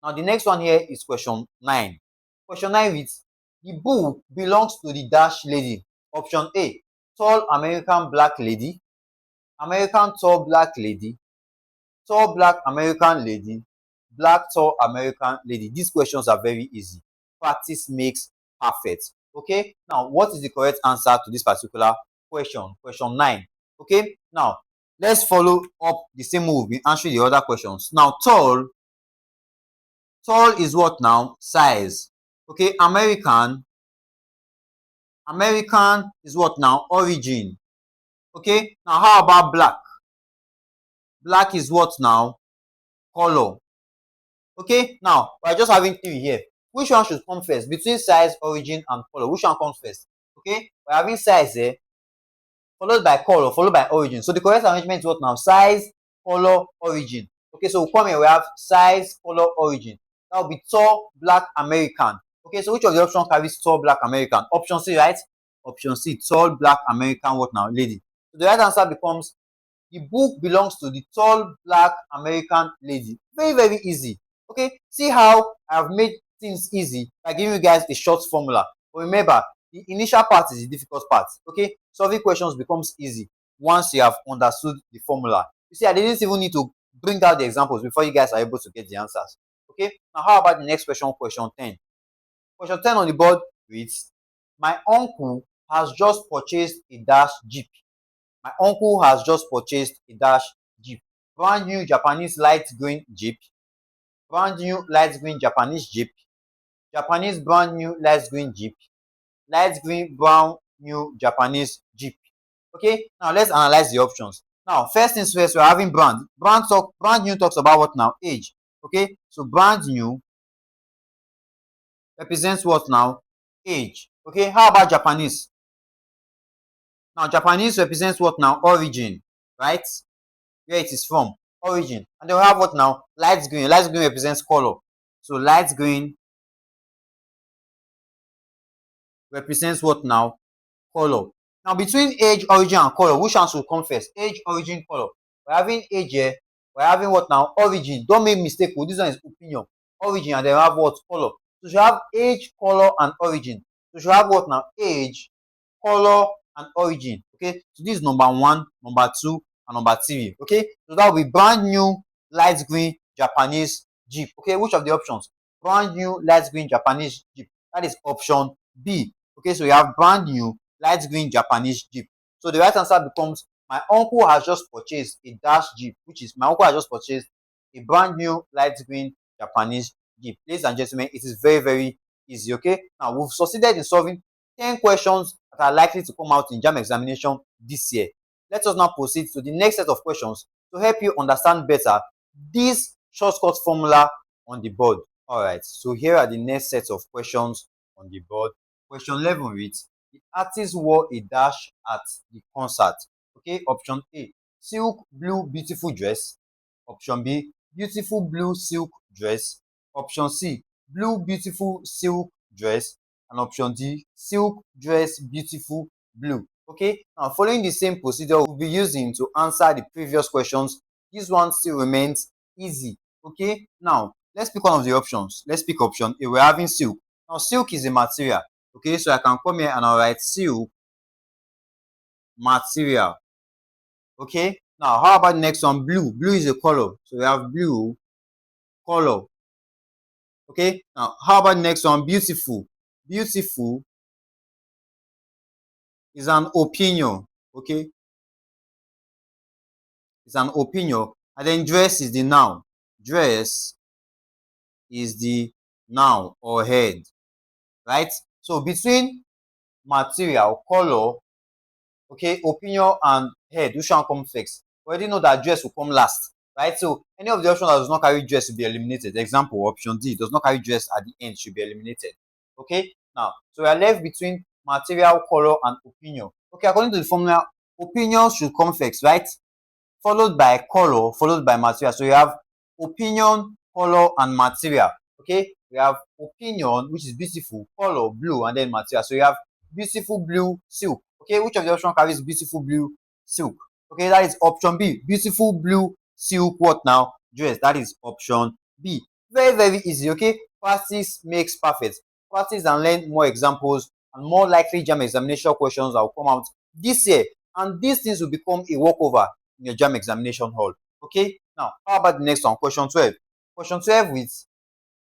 Now the next one here is question 9. Question 9 reads, the book belongs to the dash lady. Option A, tall American black lady, American tall black lady, tall black American lady, black tall American lady. These questions are very easy. Practice makes perfect. Okay, now what is the correct answer to this particular question? Question 9. Okay, now let's follow up the same move in answering the other questions. Now, tall is what now? Size. Okay, American is what now? Origin. Okay, now how about black? Black is what now? Color. Okay, now we're just having three here. Which one should come first between size, origin, and color? Which one comes first? Okay, we're having size here, followed by color, followed by origin. So the correct arrangement is what now? Size, color, origin. Okay, so we come here, we have size, color, origin. That will be tall, black, American. Okay, so which of the options carries tall, black, American? Option C, right? Option C, tall, black, American, what now? Lady. So the right answer becomes the book belongs to the tall, black, American lady. Very, very easy. Okay, see how I've made things easy by giving you guys a short formula. But remember, the initial part is the difficult part. Okay, solving questions becomes easy once you have understood the formula. You see, I didn't even need to bring out the examples before you guys are able to get the answers. Okay, now how about the next question, question 10? Question 10 on the board reads, my uncle has just purchased a dash Jeep. My uncle has just purchased a dash Jeep. Brand new Japanese light green Jeep. Brand new light green Japanese Jeep. Japanese brand new light green Jeep. Light green brown new Japanese Jeep. Okay, now let's analyze the options. Now, first things first, we're having brand. Brand new talks about what now? Age. Okay, so brand new represents what now? Age. Okay, how about Japanese? Now, Japanese represents what now? Origin, right? Where it is from, origin. And they'll have what now? Light green. Light green represents color. So light green represents what now? Color. Now, between age, origin, and color, which one should come first? Age, origin, color. We're having age here. We're having what now? Origin. Don't make mistake. This one is opinion. Origin, and then we have what? Color. So you have age, color, and origin. So you have what now? Age, color, and origin. Okay, so this is number 1, number 2, and number 3. Okay, so that will be brand new light green Japanese Jeep. Okay, which of the options? Brand new light green Japanese Jeep. That is option B. Okay, so you have brand new light green Japanese Jeep. So the right answer becomes, my uncle has just purchased a dash Jeep, which is my uncle has just purchased a brand new light green Japanese Jeep. Ladies and gentlemen, it is very, very easy. Okay, now we've succeeded in solving 10 questions that are likely to come out in JAMB examination this year. Let us now proceed to the next set of questions to help you understand better this shortcut formula on the board. Alright, so here are the next set of questions on the board. Question 11 reads, the artist wore a dash at the concert. Okay, option A, silk blue beautiful dress. Option B, beautiful blue silk dress. Option C, blue beautiful silk dress. And option D, silk dress beautiful blue. Okay, now following the same procedure we'll be using to answer the previous questions, this one still remains easy. Okay, now let's pick one of the options. Let's pick option A. We're having silk. Now silk is a material. Okay, so I can come here and I'll write silk material. Okay, now how about the next one? Blue. Blue is a color, so we have blue color. Okay, now how about the next one? Beautiful. Beautiful is an opinion. Okay, it's an opinion. And then dress is the noun. Dress is the noun or head, right? So between material, color, okay, opinion, and head, which one comes first? We already know that dress will come last, right? So any of the options that does not carry dress will be eliminated. Example, option D, does not carry dress at the end, should be eliminated. Okay, now, so we are left between material, color, and opinion. Okay, according to the formula, opinion should come first, right? Followed by color, followed by material. So you have opinion, color, and material. Okay, we have opinion, which is beautiful, color, blue, and then material. So you have beautiful blue silk. Okay, which of the option carries beautiful blue silk? Okay, that is option B. Beautiful blue silk what now? Dress. That is option B. Very, very easy. Okay, practice makes perfect. Practice and learn more examples and more likely JAMB examination questions that will come out this year. And these things will become a walkover in your JAMB examination hall. Okay, now how about the next one? Question 12. Question 12 with,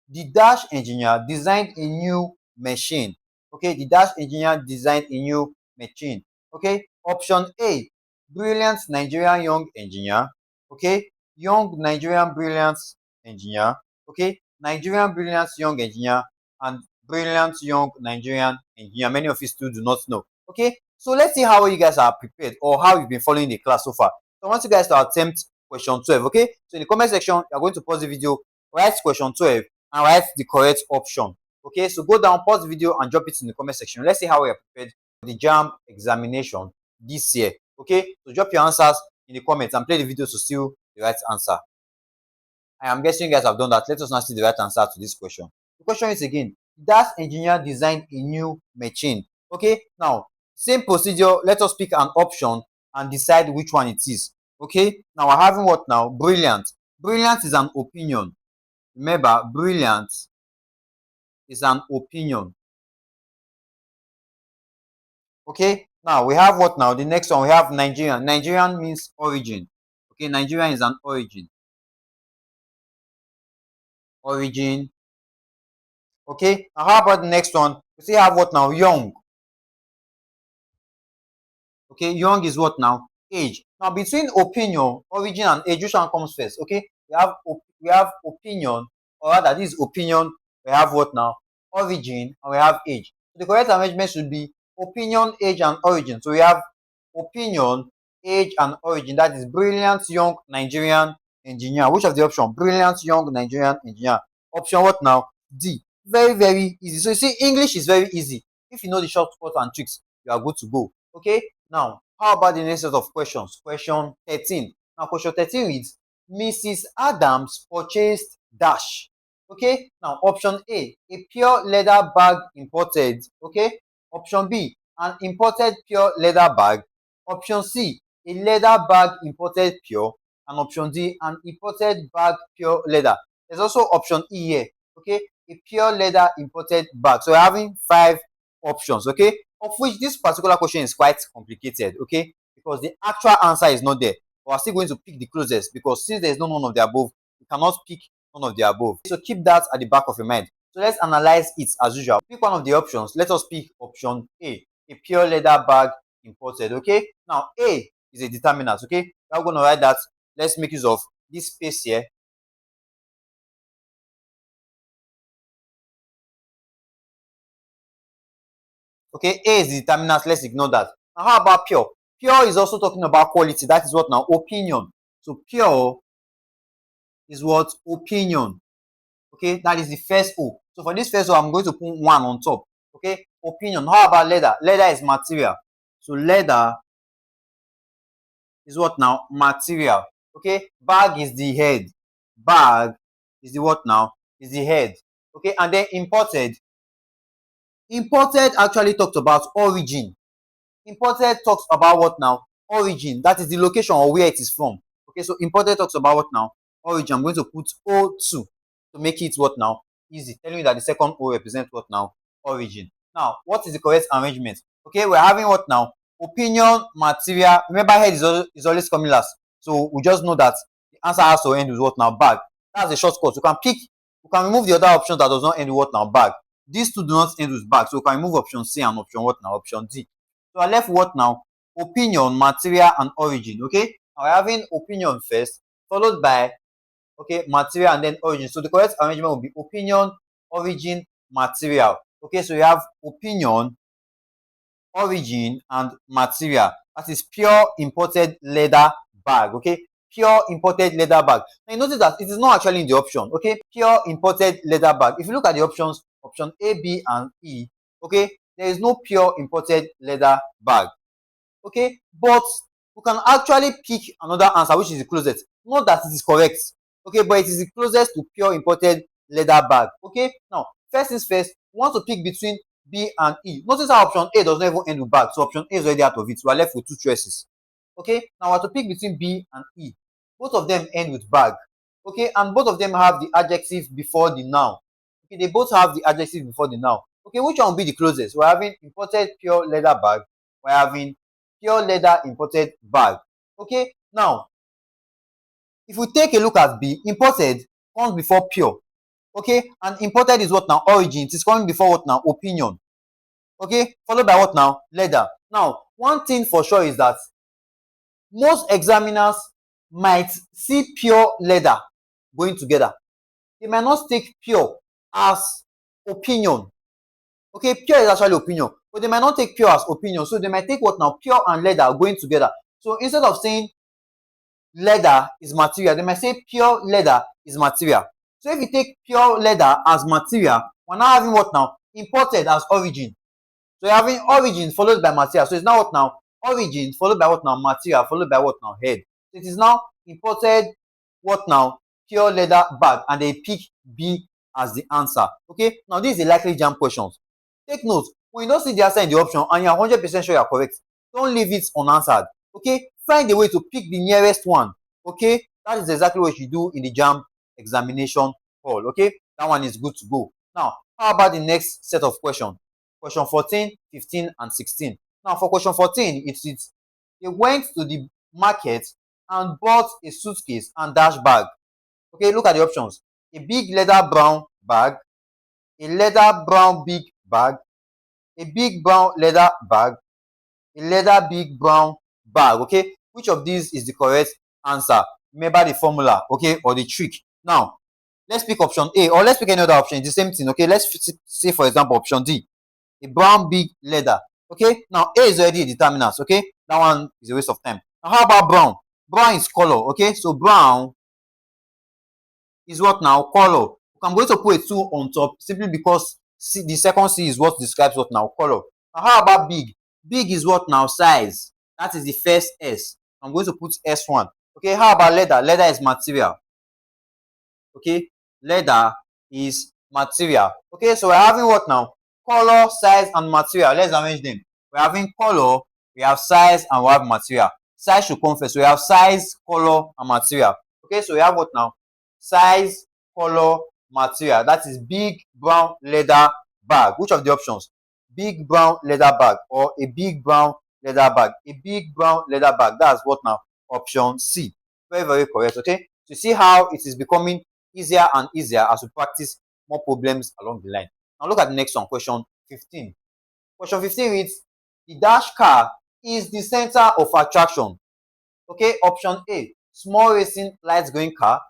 the dash engineer designed a new machine Okay, the dash engineer designed a new machine. Okay, option A, brilliant Nigerian young engineer. Okay, young Nigerian brilliant engineer. Okay, Nigerian brilliant young engineer and brilliant young Nigerian engineer. Many of you still do not know. Okay, so let's see how you guys are prepared or how you've been following the class so far. So I want you guys to attempt question 12. Okay, so in the comment section, you're going to pause the video, write question 12, and write the correct option. Okay, so go down, pause the video, and drop it in the comment section. Let's see how we are prepared for the JAMB examination this year. Okay, so drop your answers in the comments and play the video to see the right answer. I am guessing you guys have done that. Let us now see the right answer to this question. The question is again, does engineer design a new machine? Okay, now same procedure. Let us pick an option and decide which one it is. Okay, now we're having what now? Brilliant. Brilliant is an opinion. Remember, brilliant is an opinion. Okay, now we have what now? The next one we have Nigerian. Nigerian means origin. Okay, Nigerian is an origin. Origin. Okay, now how about the next one? We still have what now? Young. Okay, young is what now? Age. Now between opinion, origin, and age, which one comes first? Okay, we have opinion, or rather this is opinion. We have what now? Origin, and we have age. So the correct arrangement should be opinion, age, and origin. So we have opinion, age, and origin. That is brilliant young Nigerian engineer. Which of the option? Brilliant young Nigerian engineer. Option what now? D. Very, very easy. So you see, English is very easy. If you know the shortcuts and tricks, you are good to go. Okay. Now, how about the next set of questions? Question 13. Now, question 13 reads, Mrs. Adams purchased dash. Okay. Now, option A pure leather bag imported. Okay. Option B, an imported pure leather bag. Option C, a leather bag imported pure. And option D, an imported bag pure leather. There's also option E here. Okay, a pure leather imported bag. So we're having 5 options. Okay, of which this particular question is quite complicated. Okay, because the actual answer is not there. But we're still going to pick the closest because since there is no none of the above, we cannot pick none of the above. So keep that at the back of your mind. So let's analyze it as usual. Pick one of the options. Let us pick option A pure leather bag imported. Okay, now A is a determinant. Okay, we're going to write that. Let's make use of this space here. Okay, A is the determinant. Let's ignore that. Now, how about pure? Pure is also talking about quality. That is what now? Opinion. So pure is what? Opinion. Okay, that is the first O. So for this first O, I'm going to put 1 on top. Okay, opinion. How about leather? Leather is material. So leather is what now? Material. Okay, bag is the head. Bag is the what now? Is the head. Okay, and then imported. Imported actually talked about origin. Imported talks about what now? Origin. That is the location or where it is from. Okay, so imported talks about what now? Origin. I'm going to put O2 to make it what now? Easy. Telling you that the second O represents what now? Origin. Now, what is the correct arrangement? Okay, we're having what now? Opinion, material. Remember, head is always coming last. So we just know that the answer has to end with what now? Bag. That's the shortcut. You can pick, you can remove the other options that does not end with what now? Bag. These two do not end with bag. So we can remove option C and option what now? Option D. So I left what now? Opinion, material, and origin. Okay, now we're having opinion first, followed by okay, material, and then origin. So the correct arrangement will be opinion, origin, material. Okay, so you have opinion, origin, and material. That is pure imported leather bag. Okay, pure imported leather bag. Now you notice that it is not actually in the option. Okay, pure imported leather bag. If you look at the options, option A, B, and E, okay, there is no pure imported leather bag. Okay, but we can actually pick another answer which is the closest. Not that it is correct. Okay, but it is the closest to pure imported leather bag. Okay, now first things first, we want to pick between B and E. Notice how option A does not even end with bag, so option A is already out of it. We are left with 2 choices. Okay, now we have to pick between B and E. Both of them end with bag. Okay, and both of them have the adjective before the noun. Okay, they both have the adjective before the noun. Okay, which one will be the closest? We're having imported pure leather bag. We're having pure leather imported bag. Okay, now if we take a look at B, imported comes before pure. Okay, and imported is what now? Origin. It is coming before what now? Opinion. okay, followed by what now? Leather. Now, one thing for sure is that most examiners might see pure leather going together. They might not take pure as opinion. Okay, pure is actually opinion, but they might not take pure as opinion. So they might take what now? Pure and leather going together. So instead of saying leather is material, they might say pure leather is material. So if you take pure leather as material, we're now having what now? Imported as origin. So you're having origin followed by material. So it's now what now? Origin followed by what now? Material followed by what now? Head. So it is now imported what now? Pure leather bag, and they pick B as the answer. Okay, now this is a likely JAMB questions. Take note, when you don't see the answer in the option and you are 100% sure you are correct, don't leave it unanswered. Okay, find a way to pick the nearest one. Okay, that is exactly what you do in the JAMB examination hall. Okay, that one is good to go. Now, how about the next set of questions? Question 14, 15, and 16. Now, for question 14, it is they went to the market and bought a suitcase and dash bag. Okay, look at the options. A big leather brown bag, a leather brown big bag, a big brown leather bag, a leather big brown bag. Okay, which of these is the correct answer? Remember the formula, okay, or the trick. Now, let's pick option A, or let's pick any other option. It's the same thing. Okay, let's say for example option D, a brown big leather. Okay, now A is already a determinant. Okay, that one is a waste of time. Now, how about brown? Brown is color. Okay, so brown is what now? Color. I'm going to put a 2 on top simply because C, the second C is what describes what now? Color. Now, how about big? Big is what now? Size. That is the first S. I'm going to put S1. Okay, how about leather? Leather is material. Okay, leather is material. Okay, so we're having what now? Color, size, and material. Let's arrange them. We're having color, we have size, and we have material. Size should come first. We have size, color, and material. Okay, so we have what now? Size, color, material. That is big brown leather bag. Which of the options? Big brown leather bag or a big brown leather bag? A big brown leather bag. That's what now? Option C. Very, very correct. Okay, so see how it is becoming easier and easier as we practice more problems along the line. Now look at the next one, question 15. Question 15 reads, the dash car is the center of attraction. Okay, option A, small racing light green car,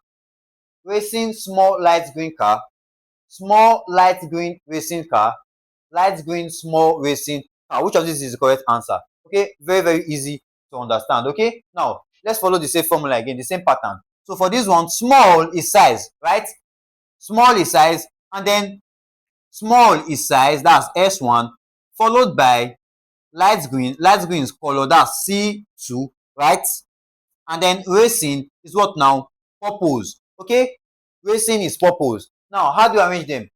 racing small light green car, small light green racing car, light green small racing car. Which of these is the correct answer? Okay, very, very easy to understand. Okay, now let's follow the same formula again, the same pattern. So for this one, small is size, right? Small is size, and then small is size, that's S1, followed by light green is color, that's C2, right? And then racing is what now? Purpose. Okay, racing is purpose. Now, how do you arrange them?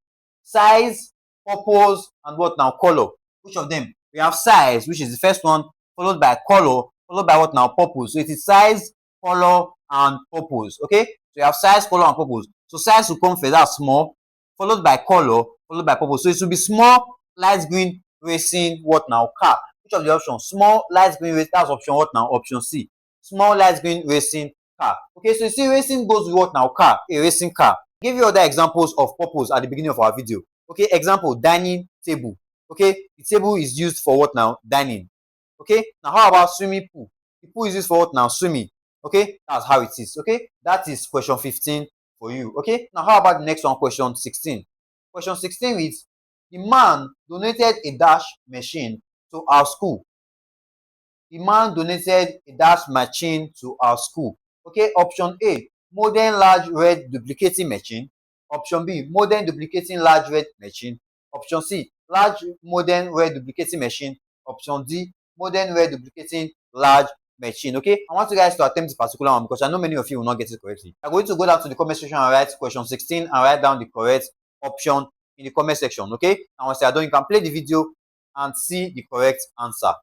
Size, purpose, and what now? Color. Which of them? We have size, which is the first one, followed by color, followed by what now? Purpose. So it is size, color, and purpose. Okay, so you have size, color, and purpose. So size will come first, that's small, followed by color, followed by purpose. So it should be small light green racing what now? Car. Which of the options? Small light green racing, that's option what now? Option C. Small light green racing car. Okay, so you see racing goes with what now? Car, a racing car. I'll give you other examples of purpose at the beginning of our video. Okay, example, dining table. Okay, the table is used for what now? Dining. Okay, now how about swimming pool? The pool is used for what now? Swimming. Okay, that's how it is. Okay, that is question 15 for you. Okay, now how about the next one, question 16? Question 16 is, the man donated a dash machine to our school. The man donated a dash machine to our school. Okay, option A, modern large red duplicating machine. Option B, modern duplicating large red machine. Option C, large modern red duplicating machine. Option D, modern red duplicating large machine. Okay, I want you guys to attempt this particular one because I know many of you will not get it correctly. I'm going to go down to the comment section and write question 16 and write down the correct option in the comment section. Okay, and once you're done, you can play the video and see the correct answer.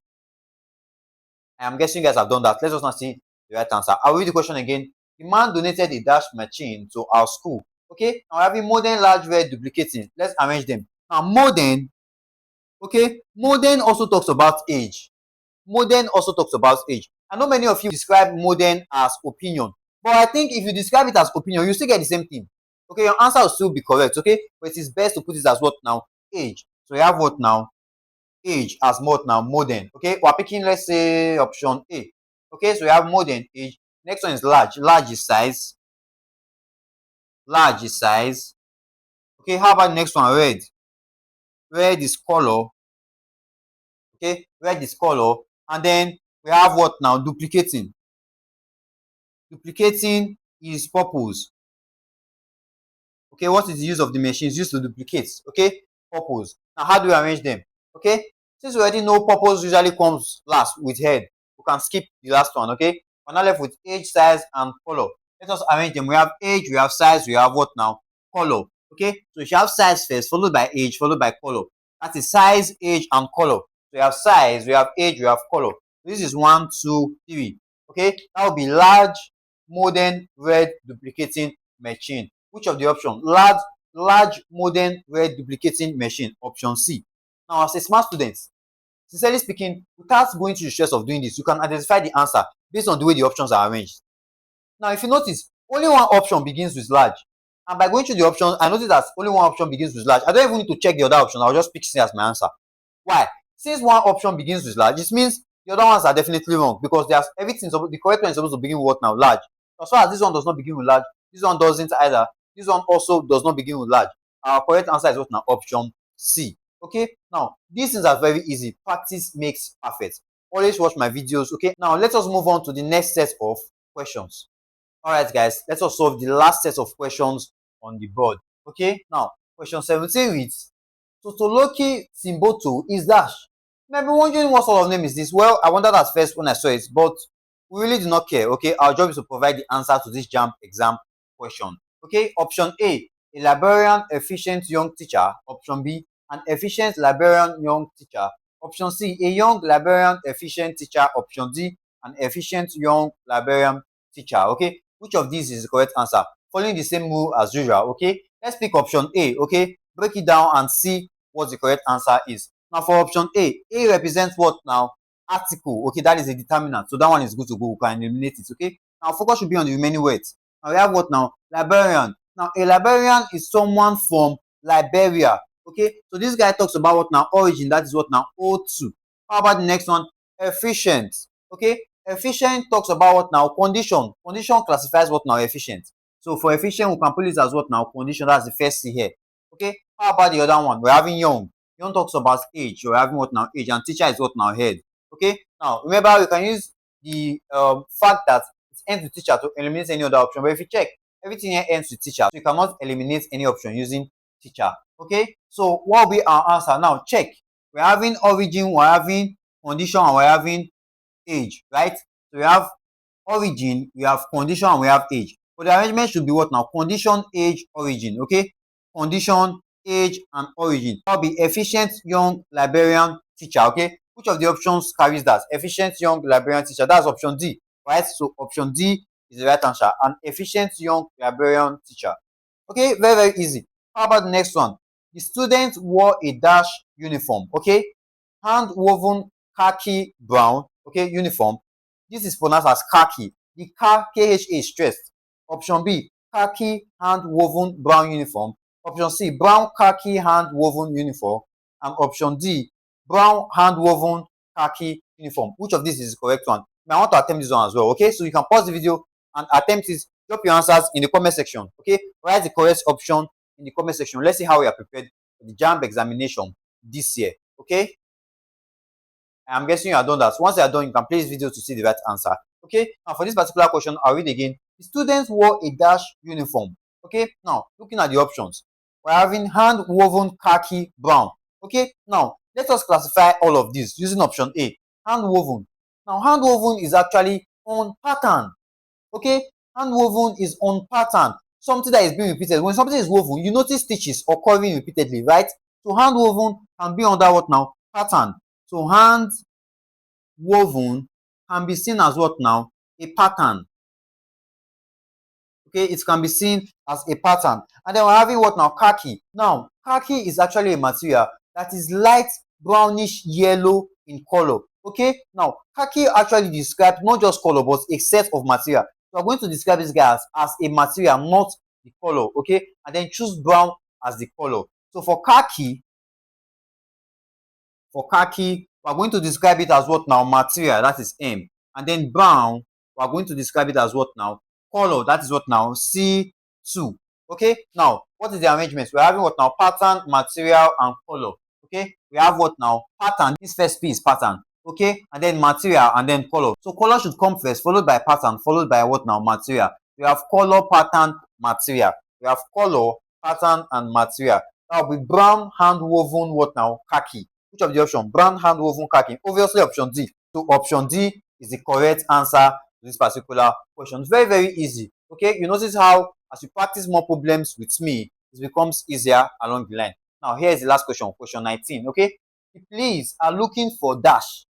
I'm guessing you guys have done that. Let's just not see the right answer. I'll read the question again. The man donated a dash machine to our school. Okay, now we're having modern large red duplicating. Let's arrange them. Now modern, okay, modern also talks about age. Modern also talks about age. I know many of you describe modern as opinion, but I think if you describe it as opinion, you still get the same thing. Okay, your answer will still be correct. Okay, but it is best to put it as what now? Age. So you have what now? age as what now? Modern. Okay, we're picking, let's say, option A. Okay, so we have modern, age. Next one is large. Large is size. Large is size. Okay, how about the next one? Red. Red is color. Okay, red is color. And then we have what now? Duplicating. Duplicating is purpose. Okay, what is the use of the machine? It's used to duplicate. Okay, purpose. Now, how do we arrange them? Okay, since we already know purpose usually comes last with head, we can skip the last one. Okay, we're now left with age, size, and color. Let us arrange them. We have age, we have size, we have what now? Color. Okay, so you have size first, followed by age, followed by color. That is size, age, and color. So we have size, we have age, we have color. This is 1, 2, 3. Okay, that will be large, modern, red, duplicating machine. Which of the option? Large, modern, red, duplicating machine. Option C. Now, as a smart student, sincerely speaking, without going through the stress of doing this, you can identify the answer based on the way the options are arranged. Now, if you notice, only one option begins with large. And by going through the options, I notice that only one option begins with large. I don't even need to check the other option. I'll just pick C as my answer. Why? Since one option begins with large, it means the other ones are definitely wrong because there's everything. The correct one is supposed to begin with what now? Large. As far as this one does not begin with large, this one doesn't either. This one also does not begin with large. Our correct answer is what now? Option C. Okay. Now, these things are very easy. Practice makes perfect. Always watch my videos. Okay. Now, let us move on to the next set of questions. All right, guys. Let us solve the last set of questions on the board. Okay. Now, question 17 reads, Totoloki Simboto is dash. You might be wondering what sort of name is this. Well, I wondered at first when I saw it, but we really do not care. Okay. Our job is to provide the answer to this JAMB exam question. Okay, option A librarian, efficient young teacher. Option B, an efficient librarian, young teacher. Option C, a young librarian, efficient teacher. Option D, an efficient young librarian teacher. Okay, which of these is the correct answer? Following the same rule as usual. Okay, let's pick option A. Okay, break it down and see what the correct answer is. Now, for option A represents what now? Article. Okay, that is a determinant. So that one is good to go. We can eliminate it. Okay, now focus should be on the remaining words. Now we have what now? Librarian. Now a librarian is someone from Liberia. Okay, so this guy talks about what now? Origin. That is what now? O2. How about the next one? Efficient. Okay, efficient talks about what now? Condition. Condition classifies what now? Efficient. So for efficient, we can put it as what now? Condition. That's the first C here. Okay, how about the other one? We're having young. Young talks about age. We're having what now? Age. And teacher is what now? Head. Okay, now remember, you can use the fact that it ends with teacher to eliminate any other option. But if you check, everything here ends with teacher. So you cannot eliminate any option using teacher. Okay, so what will be our answer? Now check. We're having origin, we're having condition, and we're having age, right? So we have origin, we have condition, and we have age. But the arrangement should be what now? Condition, age, origin. Okay, condition, age, and origin. That will be efficient young librarian teacher. Okay, which of the options carries that? Efficient young librarian teacher. That's option D, right? So option D is the right answer. An efficient young librarian teacher. Okay, very, very easy. How about the next one? The student wore a dash uniform. Okay, hand woven khaki brown. Okay, uniform. This is pronounced as khaki. The KHA is stressed. Option B, khaki hand woven brown uniform. Option C, brown khaki hand woven uniform. And option D, brown hand woven khaki uniform. Which of these is the correct one? I want to attempt this one as well. Okay, so you can pause the video and attempt it. Drop your answers in the comment section. Okay, write the correct option in the comment section. Let's see how we are prepared for the JAMB examination this year. Okay, I'm guessing you are done that. Once you are done, you can play this video to see the right answer. Okay, now for this particular question, I'll read again. The students wore a dash uniform. Okay, now looking at the options, we're having hand woven khaki brown. Okay, now let us classify all of these using option A, hand woven. Now hand woven is actually on pattern. Okay, hand woven is on pattern, something that is being repeated. When something is woven, you notice stitches occurring repeatedly, right? So hand woven can be under what now? Pattern. So hand woven can be seen as what now? A pattern. Okay, it can be seen as a pattern. And then we're having what now? Khaki. Now khaki is actually a material that is light brownish yellow in color. Okay, now khaki actually describes not just color but a set of material. So I'm going to describe this guy as a material, not the color. Okay, and then choose brown as the color. So for khaki, For khaki, we are going to describe it as what now? Material, that is M. And then brown, we are going to describe it as what now? Color, that is what now? C2. Okay, now what is the arrangement? We're having what now? Pattern, material, and color. Okay, we have what now? Pattern. This first P is pattern. Okay, and then material, and then color. So color should come first, followed by pattern, followed by what now? Material. We have color, pattern, material. We have color, pattern, and material. That will be brown hand woven what now? Khaki. Which of the option? Brown hand woven khaki. Obviously option D. So option D is the correct answer to this particular question. Very, very easy. Okay, you notice how as you practice more problems with me, it becomes easier along the line. Now, here is the last question, question 19. Okay, please are looking for dash.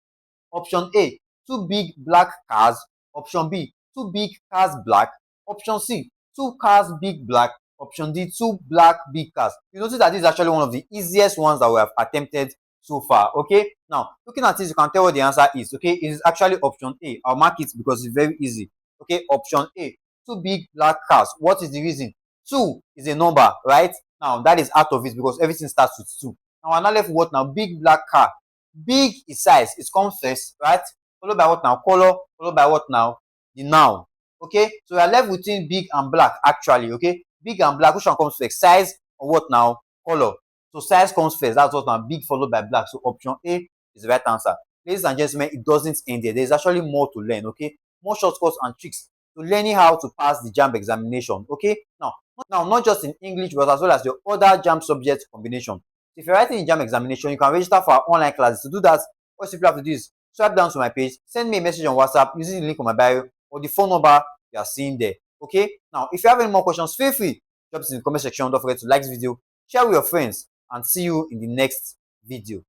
Option A, two big black cars. Option B, two big cars black. Option C, two cars big black. Option D, two black big cars. You notice that this is actually one of the easiest ones that we have attempted so far. Okay, now looking at this, you can tell what the answer is. Okay, it is actually option A. I'll mark it because it's very easy. Okay, option A, two big black cars. What is the reason? Two is a number, right? Now that is out of it because everything starts with two. Now I'm not left with what now? Big black car. Big is size, it comes first, right? Followed by what now? Color, followed by what now? The noun. Okay, so we are left between big and black actually. Okay, big and black, which one comes first? Size or what now? Color. So size comes first, that's what now? Big followed by black. So option A is the right answer. Ladies and gentlemen, it doesn't end there. There's actually more to learn. Okay, more shortcuts and tricks to learning how to pass the JAMB examination. Okay, now not just in English but as well as your other JAMB subject combination. If you're writing in JAMB examination, you can register for our online classes. To do that, all you simply have to do is swipe down to my page, send me a message on WhatsApp using the link on my bio or the phone number you are seeing there. Okay, now if you have any more questions, feel free, drop it in the comment section. Don't forget to like this video, share with your friends, and see you in the next video.